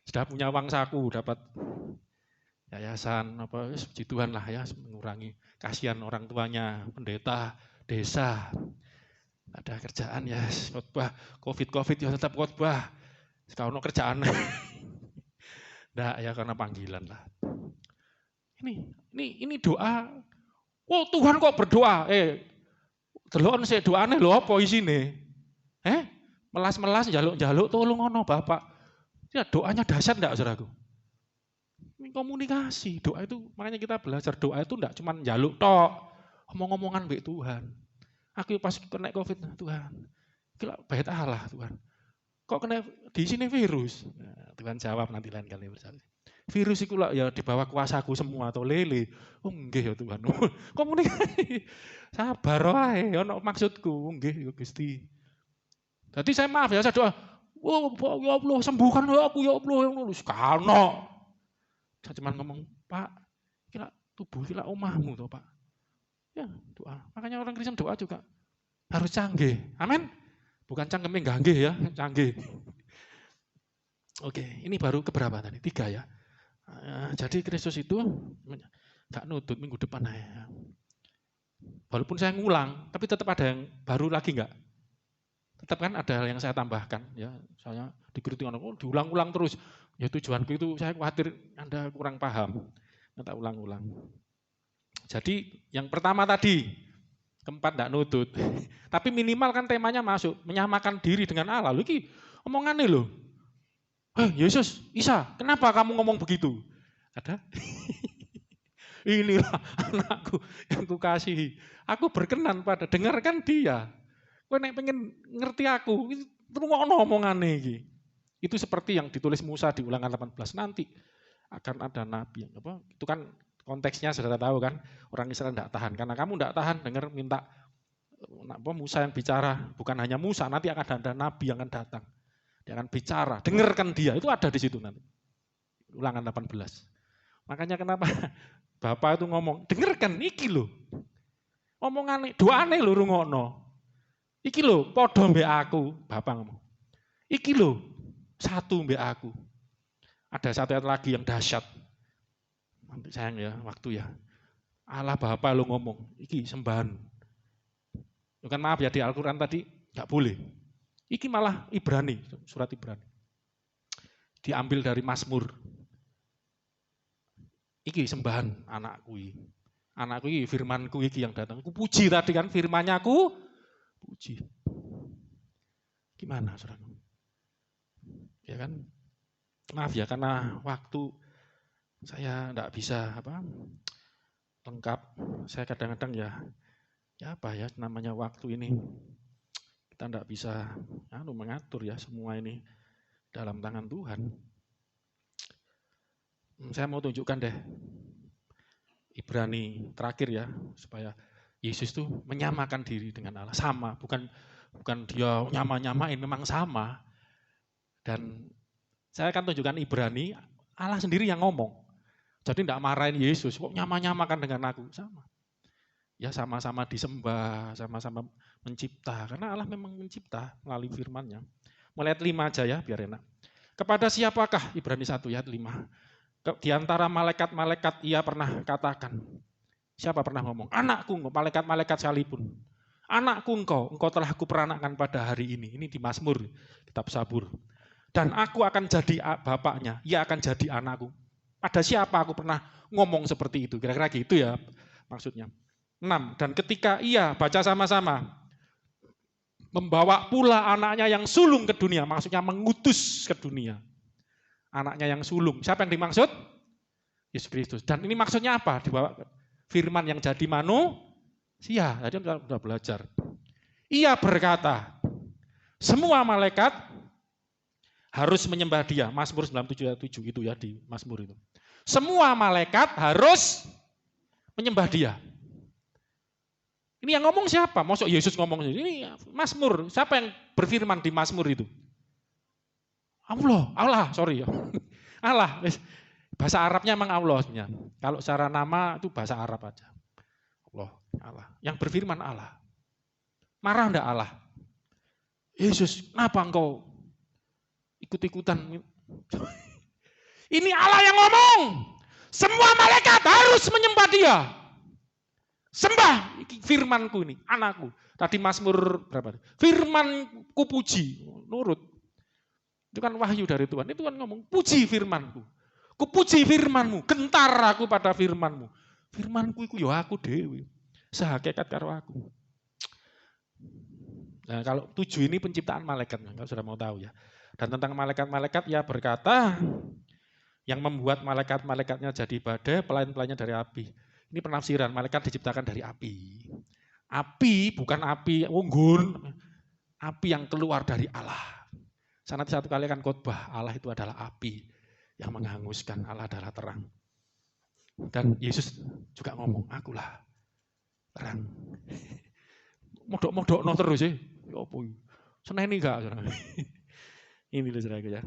sudah punya uang saku, dapat yayasan, apa, puji Tuhan lah ya, mengurangi kasihan orang tuanya, pendeta, desa. Ada kerjaan ya, khotbah, covid ya tetap khotbah. Sekarang kerjaan. Enggak ya, karena panggilan lah. Ini doa. Oh Tuhan kok berdoa? Delok sik doane lho apa isine? Melas-melas njaluk-njaluk tolong ngono Bapak. Ya doanya dahsyat enggak Saudaraku? Ini komunikasi. Doa itu makanya kita belajar doa itu enggak cuma njaluk tok. Omong-omongan mbek Tuhan. Aku pas kena Covid, Tuhan. Gila bait Allah Tuhan. Kok kena di sini virus? Nah, Tuhan jawab nanti lain kali bersama. Virus itu lah ya di bawah kuasaku semua atau lele. Oh nggih ya Tuhan. Komunikasi. Sabar wae ono maksudku. Nggih ya Gusti. Jadi saya maaf ya saya doa. Oh ya Allah sembuhkan aku ya Allah. Kano. Saya cuma ngomong, Pak, kira tubuh kira omahmu toh Pak. Ya doa. Makanya orang Kristen doa juga harus canggih. Amin. Bukan cangkeme ganggih ya, canggih. Oke, ini baru keberapa tadi? 3 ya. Jadi Kristus itu nggak nutut minggu depan ya. Walaupun saya ngulang, tapi tetap ada yang baru lagi nggak? Tetap kan ada hal yang saya tambahkan ya. Saya dikritik diulang-ulang terus. Ya tujuanku itu saya khawatir Anda kurang paham. Tak ulang-ulang. Jadi yang pertama tadi, keempat enggak nutut. Tapi minimal kan temanya masuk, menyamakan diri dengan Allah. Loh iki omongannya loh. Yesus, Isa, kenapa kamu ngomong begitu? Ada? Inilah anakku yang kukasihi. Aku berkenan pada, dengarkan dia. Kowe nek pengen ngerti aku, rungokno omongane iki. Itu seperti yang ditulis Musa di Ulangan 18 nanti akan ada nabi yang apa? Itu kan konteksnya sudah tahu kan, orang Israel tidak tahan. Karena kamu tidak tahan, dengar minta Musa yang bicara. Bukan hanya Musa, nanti akan ada nabi yang akan datang. Dia akan bicara, dengarkan dia. Itu ada di situ nanti. Ulangan 18. Makanya kenapa Bapak itu ngomong, dengarkan iki lho. Omongane, doane lho rungokno. Iki lho, padha mbek aku. Bapak ngomong. Iki lho, satu mbek aku. Ada satu ayat lagi yang dahsyat. Nanti sayang ya, waktu ya. Allah Bapa lo ngomong, iki sembahan. Kan maaf ya di Al-Quran tadi nggak boleh. Iki malah Ibrani, surat Ibrani. Diambil dari Mazmur. Iki sembahan anakku iki. Anakku iki firmanku iki yang datang. Aku puji tadi kan firmannya aku puji. Gimana saudara? Ya kan? Maaf ya karena waktu saya enggak bisa lengkap. Saya kadang-kadang ya apa ya namanya waktu ini kita enggak bisa mengatur ya semua ini dalam tangan Tuhan. Saya mau tunjukkan deh Ibrani terakhir ya supaya Yesus tuh menyamakan diri dengan Allah sama, bukan dia nyama-nyamain, memang sama. Dan saya akan tunjukkan Ibrani, Allah sendiri yang ngomong. Jadi tidak marahin Yesus, kok nyama-nyamakan dengan aku, sama. Ya sama-sama disembah, sama-sama mencipta, karena Allah memang mencipta melalui firman-Nya. Mulai ayat 5 aja ya, biar enak. Kepada siapakah, Ibrani 1 ayat 5. Di antara malaikat-malaikat ia pernah katakan. Siapa pernah ngomong? Anakku, malaikat-malaikat sekalipun. Anakku engkau telah kuperanakan pada hari ini. Ini di Mazmur, kitab Sabur. Dan aku akan jadi bapaknya, ia akan jadi anakku. Pada siapa aku pernah ngomong seperti itu? Kira-kira gitu ya maksudnya. 6. Dan ketika ia, baca sama-sama, membawa pula anaknya yang sulung ke dunia, maksudnya mengutus ke dunia. Anaknya yang sulung. Siapa yang dimaksud? Yesus Kristus. Dan ini maksudnya apa? Dibawa firman yang jadi manusia. Tadi kita sudah belajar. Ia berkata, semua malaikat harus menyembah dia. Mazmur 97 ayat 7 itu ya di Mazmur itu. Semua malaikat harus menyembah dia. Ini yang ngomong siapa? Maksud Yesus ngomong ini Mazmur. Siapa yang berfirman di Mazmur itu? Allah, sorry ya. Allah, bahasa Arabnya emang Allah sebenarnya. Kalau secara nama itu bahasa Arab aja. Allah. Yang berfirman Allah. Marah enggak Allah? Yesus, kenapa engkau ikut-ikutan? Ini Allah yang ngomong. Semua malaikat harus menyembah dia. Sembah firmanku ini, anakku. Tadi Mazmur berapa? Firmanku puji, nurut. Itu kan wahyu dari Tuhan. Itu kan ngomong, puji firmanku. Kupuji firmanmu, gentar aku pada firmanmu. Firmanku itu ya aku dewi. Sehakikat karo aku. Nah, kalau 7 ini penciptaan malaikat, kalau sudah mau tahu ya. Dan tentang malaikat-malaikat ya berkata, yang membuat malaikat-malaikatnya jadi badai, pelayan-pelayannya dari api. Ini penafsiran, malaikat diciptakan dari api. Api bukan api unggun, api yang keluar dari Allah. Saya nanti satu kali akan khotbah, Allah itu adalah api yang menghanguskan, Allah adalah terang. Dan Yesus juga ngomong, akulah terang. Modok-modok no terus ya. Seneni enggak? Ini loh saudara ya.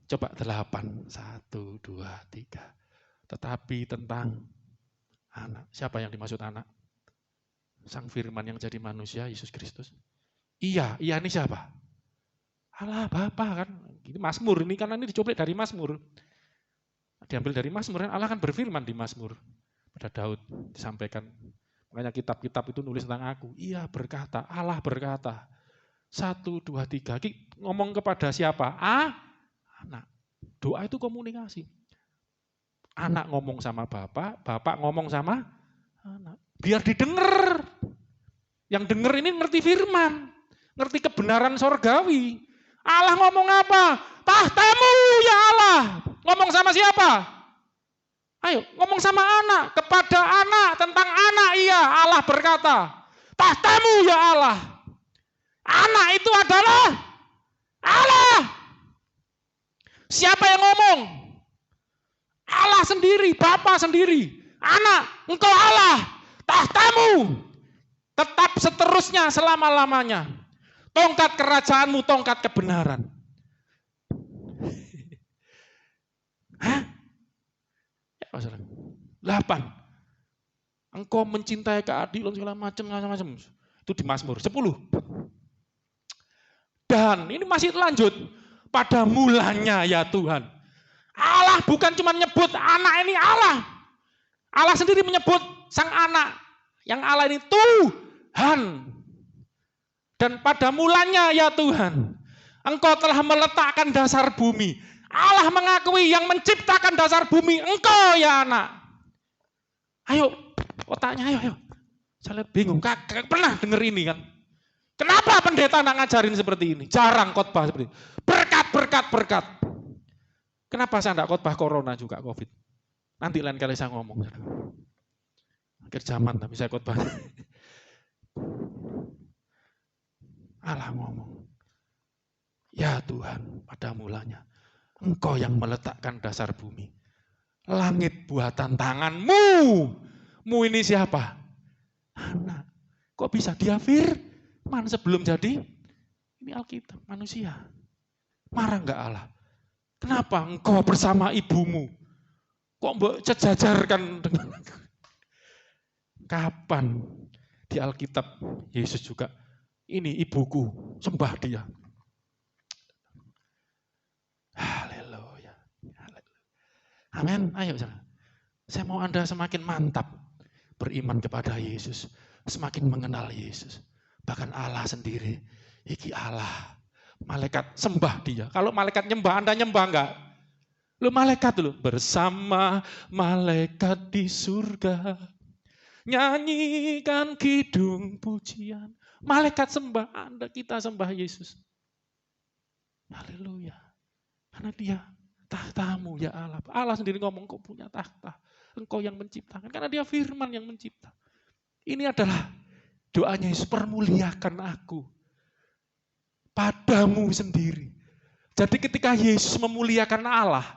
Coba 8, 1, 2, 3. Tetapi tentang anak. Siapa yang dimaksud anak? Sang firman yang jadi manusia, Yesus Kristus. Iya ini siapa? Allah Bapa kan. Ini Mazmur ini karena ini dicoplik dari Mazmur. Diambil dari Mazmur, Allah kan berfirman di Mazmur. Pada Daud disampaikan. Makanya kitab-kitab itu nulis tentang aku. Iya berkata, Allah berkata. 1, 2, 3. Ngomong kepada siapa? Anak. Doa itu komunikasi. Anak ngomong sama bapak, bapak ngomong sama anak. Biar didengar. Yang dengar ini ngerti firman. Ngerti kebenaran sorgawi. Allah ngomong apa? Tahtamu ya Allah. Ngomong sama siapa? Ayo ngomong sama anak. Kepada anak, tentang anak iya Allah berkata. Tahtamu ya Allah. Anak itu adalah Allah. Siapa yang ngomong? Allah sendiri, Bapa sendiri. Anak, engkau Allah. Tahtamu. Tetap seterusnya selama-lamanya. Tongkat kerajaanmu, tongkat kebenaran. Hah? 8. Engkau mencintai keadilan segala macam. Itu di Mazmur 10. Dan ini masih lanjut. Pada mulanya ya Tuhan. Allah bukan cuma nyebut anak ini Allah. Allah sendiri menyebut sang anak. Yang Allah ini Tuhan. Dan pada mulanya ya Tuhan. Engkau telah meletakkan dasar bumi. Allah mengakui yang menciptakan dasar bumi. Engkau ya anak. Ayo otaknya ayo. Saya bingung. Kagak pernah denger ini kan. Kenapa pendeta nak ngajarin seperti ini? Jarang khotbah seperti ini. Berkat. Kenapa saya enggak khotbah corona juga COVID? Nanti lain kali saya ngomong. Akhir zaman tapi saya khotbah. Allah ngomong. Ya Tuhan, pada mulanya Engkau yang meletakkan dasar bumi. Langit buatan tanganmu. Mu ini siapa? Anak. Kok bisa dia firman sebelum jadi? Ini Alkitab, manusia. Marah enggak Allah? Kenapa engkau bersama ibumu? Kok mbok sejajarkan dengan kapan di Alkitab Yesus juga ini ibuku, sembah dia. Haleluya. Amin. Ayo saya mau Anda semakin mantap beriman kepada Yesus, semakin mengenal Yesus. Bahkan Allah sendiri, iki Allah. Malaikat sembah dia. Kalau malaikat nyembah, Anda nyembah enggak? Lu malaikat lu bersama malaikat di surga. Nyanyikan kidung pujian. Malaikat sembah, Anda kita sembah Yesus. Haleluya. Karena dia tahtamu ya Allah. Allah sendiri ngomong kau punya tahta. Engkau yang menciptakan. Karena dia firman yang mencipta. Ini adalah doanya Yesus, permuliakan aku. Padamu sendiri. Jadi ketika Yesus memuliakan Allah.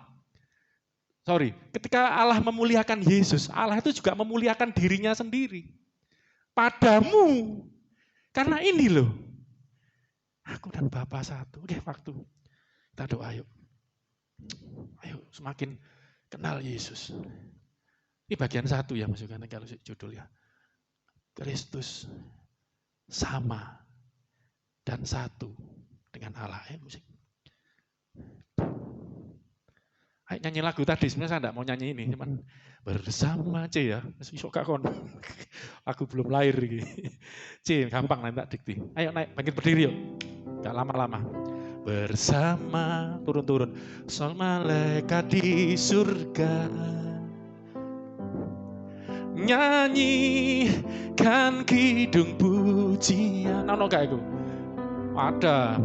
Ketika Allah memuliakan Yesus. Allah itu juga memuliakan dirinya sendiri. Padamu. Karena ini loh. Aku dan Bapa satu. Oke, waktu. Kita doa yuk. Ayo semakin kenal Yesus. Ini bagian 1 ya masukkan kalau judul ya. Kristus sama dan satu dengan Allah. Musik. Ayo nyanyi lagu tadi, sebenarnya saya enggak mau nyanyi ini, cuman bersama C ya. Iso gak kon. Aku belum lahir iki. C gampang nanti tak dikti. Ayo naik, bangkit berdiri yuk. Enggak lama-lama. Bersama turun-turun sol malaikat di surga. Nyanyikan kidung pujian. Ono gak iku? Ada.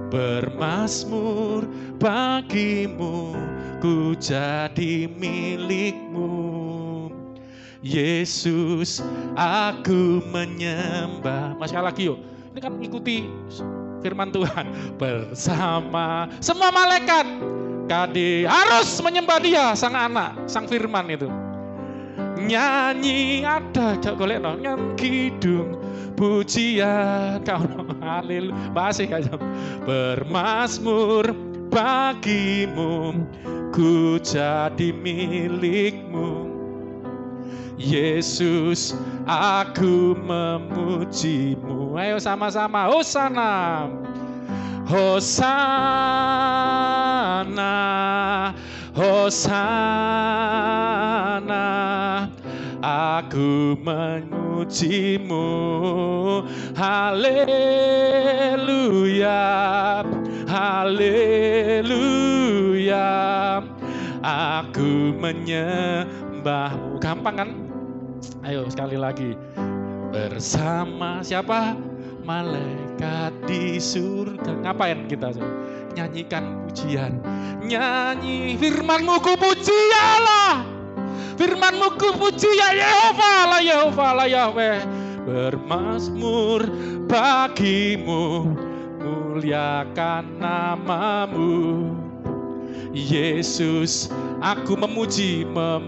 Bermazmur bagimu, ku jadi milikmu. Yesus, aku menyembah. Masih lagi yuk. Ini kan ikuti firman Tuhan. Bersama semua malaikat. Kadi harus menyembah dia, sang anak, sang firman itu. Nyanyi ada, cok golek no, nyanyi kidung pujian kau haleluya, masih kayak bermazmur bagimu, ku jadi milikmu. Yesus, aku memujimu. Ayo sama-sama, hosana, hosana, hosana. Aku memujimu, haleluya, haleluya. Aku menyembahmu. Gampang kan? Ayo sekali lagi. Bersama siapa? Malaikat di surga. Ngapain kita? Nyanyikan pujian. Nyanyi firman-Mu ku puji Allah. Firman-Mu ku puji ya Yehova, la Yehova, la Yahweh. Bermazmur bagimu, muliakan nama-Mu. Yesus, aku memujimu.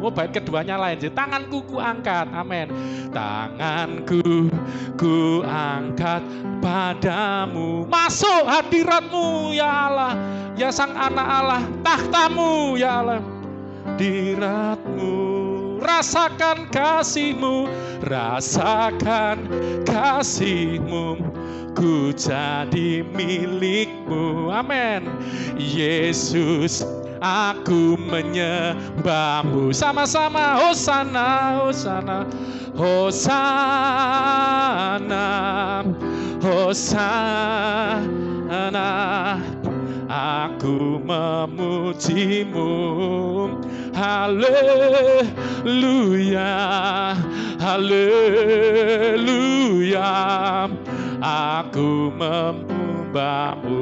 Oh, bait keduanya lain. Tanganku ku angkat, amin. Tanganku ku angkat padamu. Masuk hadirat-Mu ya Allah, ya Sang Anak Allah. Tahta-Mu ya Allah. Hadirat-Mu, rasakan kasih-Mu, rasakan kasih-Mu, ku jadi milik-Mu, amin. Yesus, aku menyembah-Mu. Sama-sama, hosana, hosana, hosana, hosana. Aku memujimu, haleluya, haleluya. Aku menyembahmu.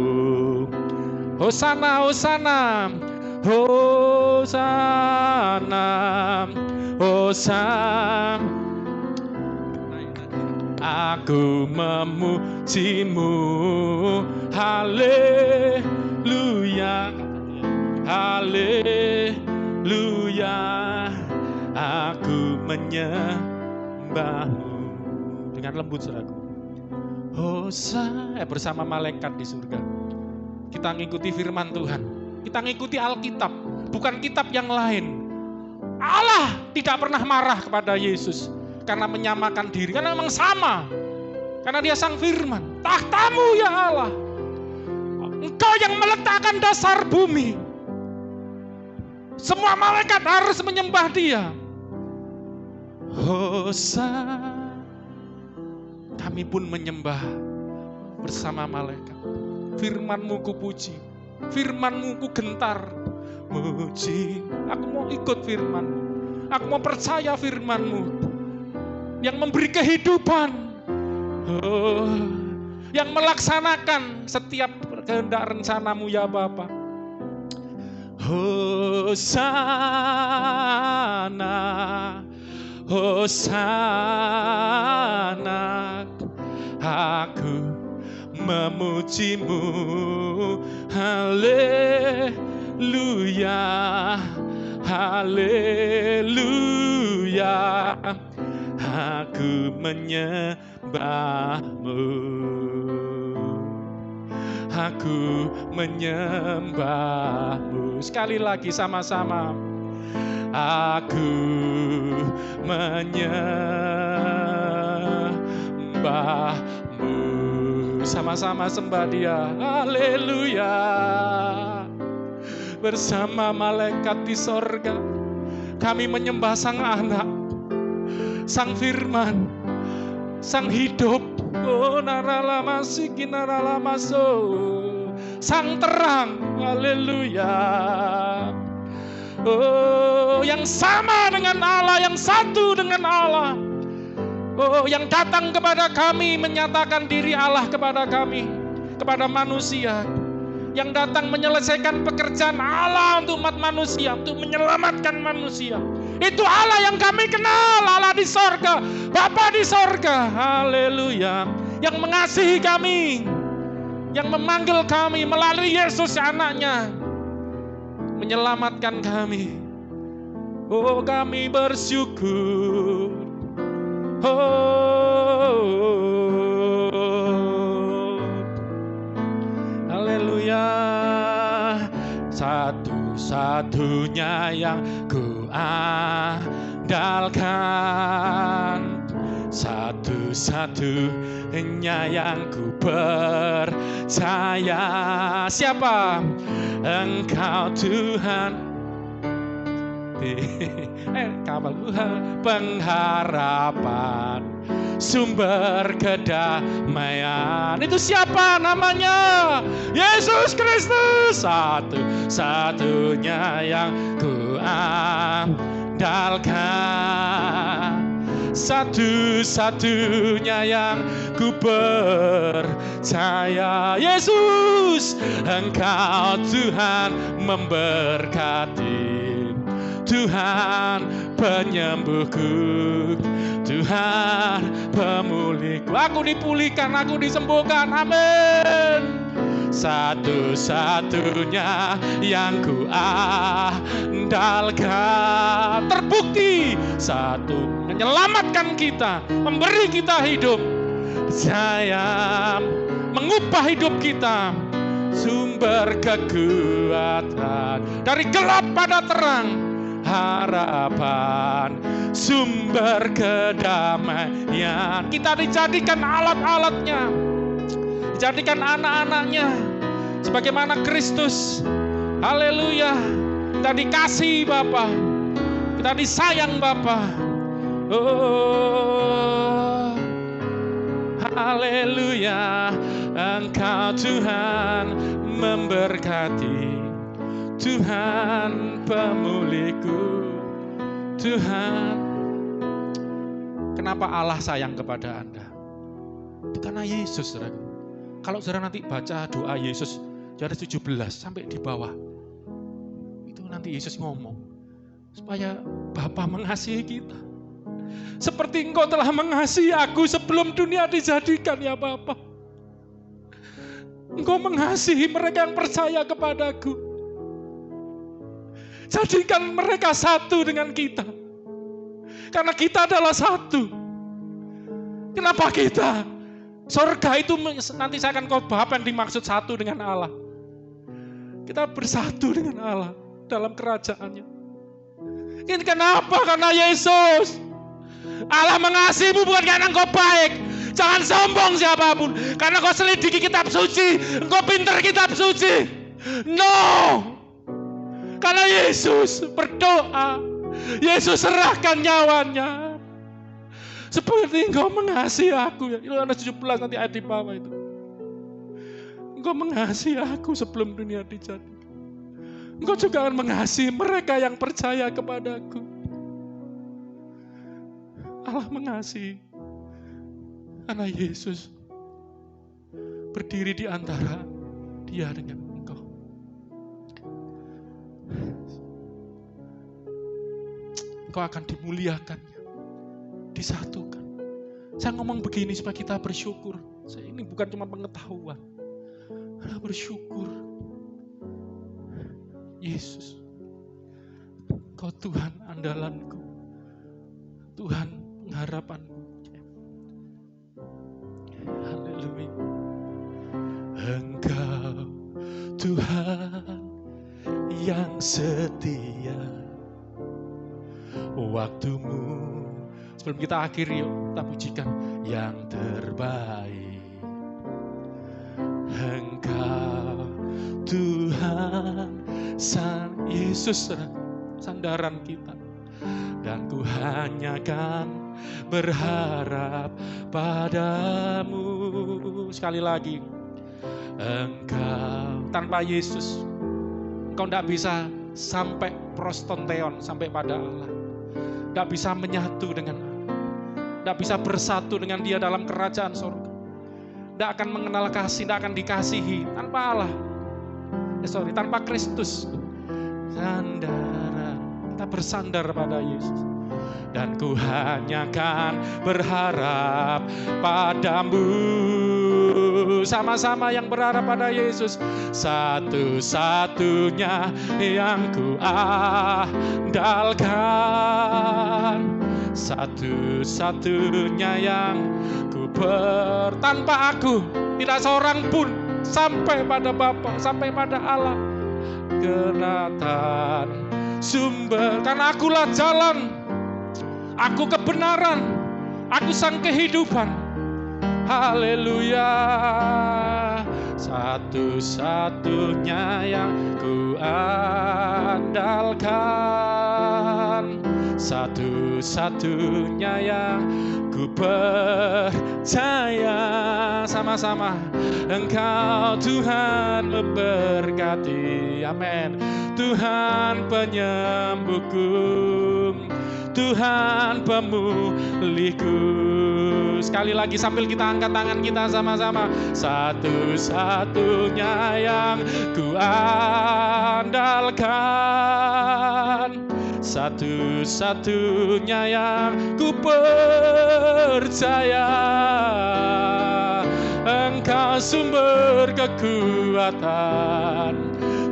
Hosana, hosana, hosana, hosana. Aku memujimu, haleluya, haleluya. Aku menyembahmu. Dengan lembut saudaraku. Hosana, bersama malaikat di surga. Kita ngikuti firman Tuhan. Kita ngikuti Alkitab, bukan kitab yang lain. Allah tidak pernah marah kepada Yesus karena menyamakan diri, karena memang sama. Karena dia sang firman. Tahta-Mu ya Allah. Engkau yang meletakkan dasar bumi. Semua malaikat harus menyembah dia. Hosana. Kami pun menyembah bersama malaikat. Firman-Mu ku puji, firman-Mu ku gentar muji. Aku mau ikut firman-Mu. Aku mau percaya firman-Mu yang memberi kehidupan, yang melaksanakan setiap kehendak rencana-Mu ya Bapa. Hosana, hosana. Aku memujimu, haleluya, haleluya. Aku menyembahmu, aku menyembahmu. Sekali lagi sama-sama. Aku menyembahmu. Sama-sama sembah Dia. Haleluya. Bersama malaikat di sorga, kami menyembah Sang Anak, Sang Firman, Sang hidup. Oh, naralamasiki naralamaso, Sang terang. Haleluya. Oh, yang sama dengan Allah, yang satu dengan Allah. Oh, yang datang kepada kami menyatakan diri Allah kepada kami, kepada manusia. Yang datang menyelesaikan pekerjaan Allah untuk umat manusia, untuk menyelamatkan manusia. Itu Allah yang kami kenal, Allah di sorga, Bapa di sorga. Haleluya. Yang mengasihi kami, yang memanggil kami melalui Yesus anaknya, menyelamatkan kami. Oh, kami bersyukur. Haleluya. Satu-satunya yang ku andalkan, satu-satunya yang ku percaya. Siapa? Engkau Tuhan. Kawal pengharapan, sumber kedamaian. Itu siapa namanya? Yesus Kristus. Satu-satunya yang ku andalkan, satu-satunya yang ku percaya. Yesus, Engkau Tuhan memberkati, Tuhan penyembuhku, Tuhan pemulihku. Aku dipulihkan, aku disembuhkan. Amin. Satu-satunya yang ku andalkan, terbukti satu, menyelamatkan kita, memberi kita hidup. Saya mengubah hidup kita, sumber kekuatan, dari gelap pada terang, harapan, sumber kedamaian. Kita dijadikan alat-alatnya, dijadikan anak-anaknya, sebagaimana Kristus. Haleluya. Kita dikasih Bapa, kita disayang Bapa. Oh, haleluya. Engkau Tuhan memberkati, Tuhan pemulihku, Tuhan. Kenapa Allah sayang kepada Anda? Itu karena Yesus, saudara. Kalau saudara nanti baca doa Yesus dari 17 sampai di bawah, itu nanti Yesus ngomong, supaya Bapa mengasihi kita seperti Engkau telah mengasihi aku sebelum dunia dijadikan, ya Bapa. Engkau mengasihi mereka yang percaya kepadaku. Jadikan mereka satu dengan kita, karena kita adalah satu. Kenapa kita? Surga itu nanti saya akan khotbah apa yang dimaksud satu dengan Allah. Kita bersatu dengan Allah dalam kerajaannya. Ini kenapa? Karena Yesus. Allah mengasihimu bukan karena engkau baik. Jangan sombong siapapun. Karena kau selidiki kitab suci, engkau pintar kitab suci. No. Karena Yesus berdoa, Yesus serahkan nyawanya. Seperti engkau mengasihi aku. Yohanes 17 nanti ayat di bawah itu. Engkau mengasihi aku sebelum dunia dijadikan. Engkau juga akan mengasihi mereka yang percaya kepadaku. Allah mengasihi karena Yesus berdiri di antara dia dengan engkau. Engkau akan dimuliakannya, disatukan. Saya ngomong begini supaya kita bersyukur. Ini bukan cuma pengetahuan. Kita bersyukur. Yesus, Engkau Tuhan andalanku, Tuhan pengharapanku. Haleluya. Engkau yang setia. Waktumu, sebelum kita akhiri, yuk kita pujikan yang terbaik. Engkau Tuhan, Sang Yesus, sandaran kita. Dan ku hanya kan berharap padamu. Sekali lagi, Engkau, tanpa Yesus engkau tidak bisa sampai prostonteon, sampai pada Allah. Tidak bisa menyatu dengan Allah, tidak bisa bersatu dengan Dia dalam kerajaan surga. Tidak akan mengenal kasih, tidak akan dikasihi tanpa Allah. Tanpa Kristus. Sandaran, kita bersandar pada Yesus. Dan ku hanya kan berharap padamu. Sama-sama yang berharap pada Yesus. Satu-satunya yang ku andalkan, satu-satunya yang ku tanpa aku tidak seorang pun sampai pada Bapa, sampai pada Allah. Kenatan sumber, karena akulah jalan, aku kebenaran, aku sang kehidupan. Haleluya. Satu-satunya yang ku andalkan, satu-satunya yang ku percaya. Sama-sama, Engkau Tuhan memberkati. Amin. Tuhan penyembuhku, Tuhan pemulihku. Sekali lagi sambil kita angkat tangan kita sama-sama. Satu-satunya yang ku andalkan, satu-satunya yang ku percaya. Engkau sumber kekuatan,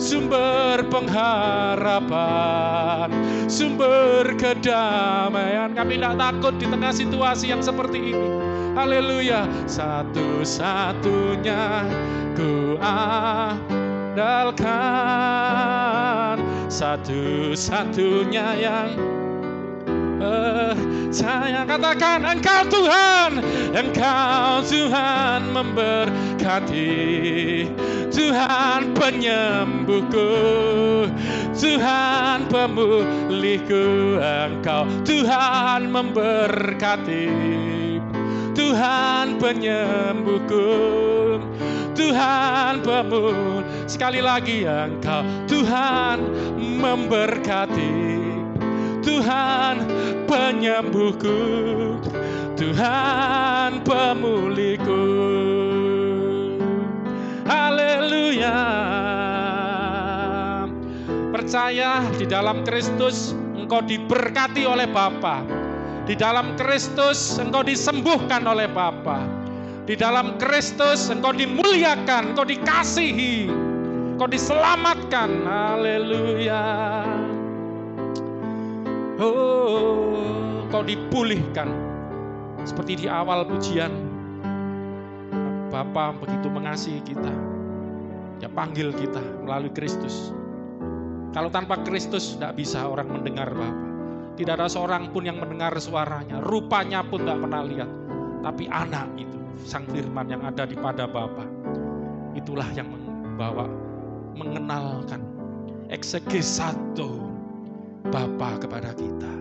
sumber pengharapan, sumber kedamaian. Kami tidak takut di tengah situasi yang seperti ini. Haleluya. Satu-satunya ku andalkan, satu-satunya yang saya katakan, Engkau Tuhan, Engkau Tuhan memberkati, Tuhan penyembuhku, Tuhan pemulihku. Engkau Tuhan memberkati, Tuhan penyembuhku, Tuhan pemulih. Sekali lagi, Engkau Tuhan memberkati, Tuhan penyembuhku, Tuhan pemulihku. Haleluya. Percaya di dalam Kristus engkau diberkati oleh Bapa. Di dalam Kristus engkau disembuhkan oleh Bapa. Di dalam Kristus engkau dimuliakan, engkau dikasihi, engkau diselamatkan. Haleluya. Oh, engkau dipulihkan. Seperti di awal pujian, Bapa begitu mengasihi kita. Dia panggil kita melalui Kristus. Kalau tanpa Kristus tidak bisa orang mendengar Bapa. Tidak ada seorang pun yang mendengar suaranya, rupanya pun tidak pernah lihat. Tapi anak itu, Sang Firman yang ada di pada Bapa, itulah yang membawa, mengenalkan eksegesato Bapa kepada kita,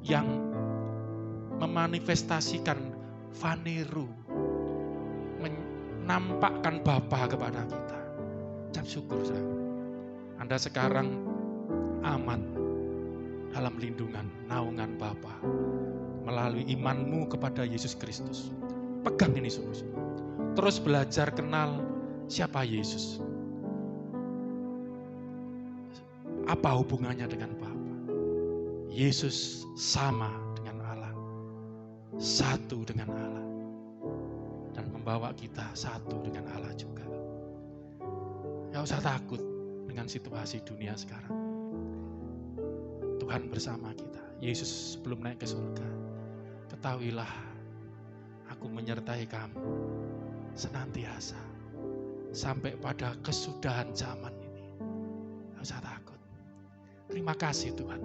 yang memanifestasikan Phaneru, menampakkan Bapa kepada kita. Ucap syukur saya. Anda sekarang aman dalam lindungan, naungan Bapa melalui imanmu kepada Yesus Kristus. Pegang ini sungguh-sungguh. Terus belajar kenal siapa Yesus. Apa hubungannya dengan Bapa? Yesus sama dengan Allah, satu dengan Allah, dan membawa kita satu dengan Allah juga. Gak usah takut dengan situasi dunia sekarang. Tuhan bersama kita. Yesus sebelum naik ke surga, ketahuilah, aku menyertai kamu senantiasa sampai pada kesudahan zaman ini. Tidak usah takut. Terima kasih Tuhan.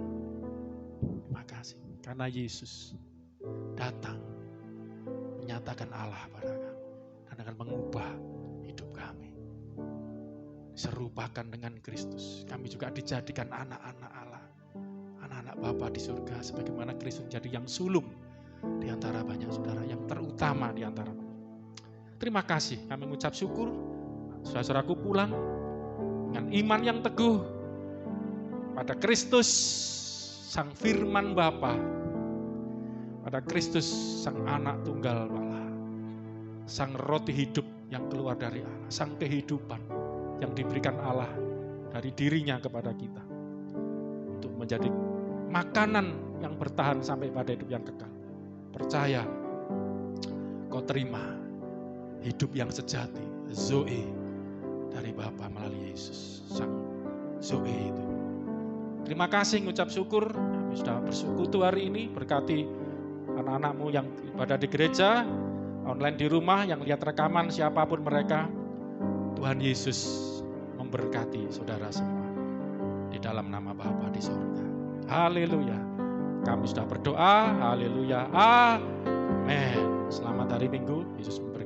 Terima kasih. Karena Yesus datang menyatakan Allah pada kami. Dan akan mengubah hidup kami. Serupakan dengan Kristus. Kami juga dijadikan anak-anak Allah. Anak-anak Bapa di surga. Sebagaimana Kristus jadi yang sulung di antara banyak saudara. Yang terutama di antara banyak. Terima kasih. Kami mengucap syukur. Saudaraku pulang dengan iman yang teguh pada Kristus Sang Firman Bapa, pada Kristus Sang Anak Tunggal Allah, Sang Roti hidup yang keluar dari Allah, Sang kehidupan yang diberikan Allah dari dirinya kepada kita untuk menjadi makanan yang bertahan sampai pada hidup yang kekal. Percaya, kau terima hidup yang sejati, Zoe dari Bapa melalui Yesus, Sang Zoe itu. Terima kasih, ngucap syukur. Kami sudah bersekutu hari ini. Berkati anak-anakmu yang ibadah di gereja, online di rumah, yang lihat rekaman siapapun mereka. Tuhan Yesus memberkati saudara semua. Di dalam nama Bapa di surga. Haleluya. Kami sudah berdoa. Haleluya. Amin. Selamat hari Minggu. Yesus memberkati.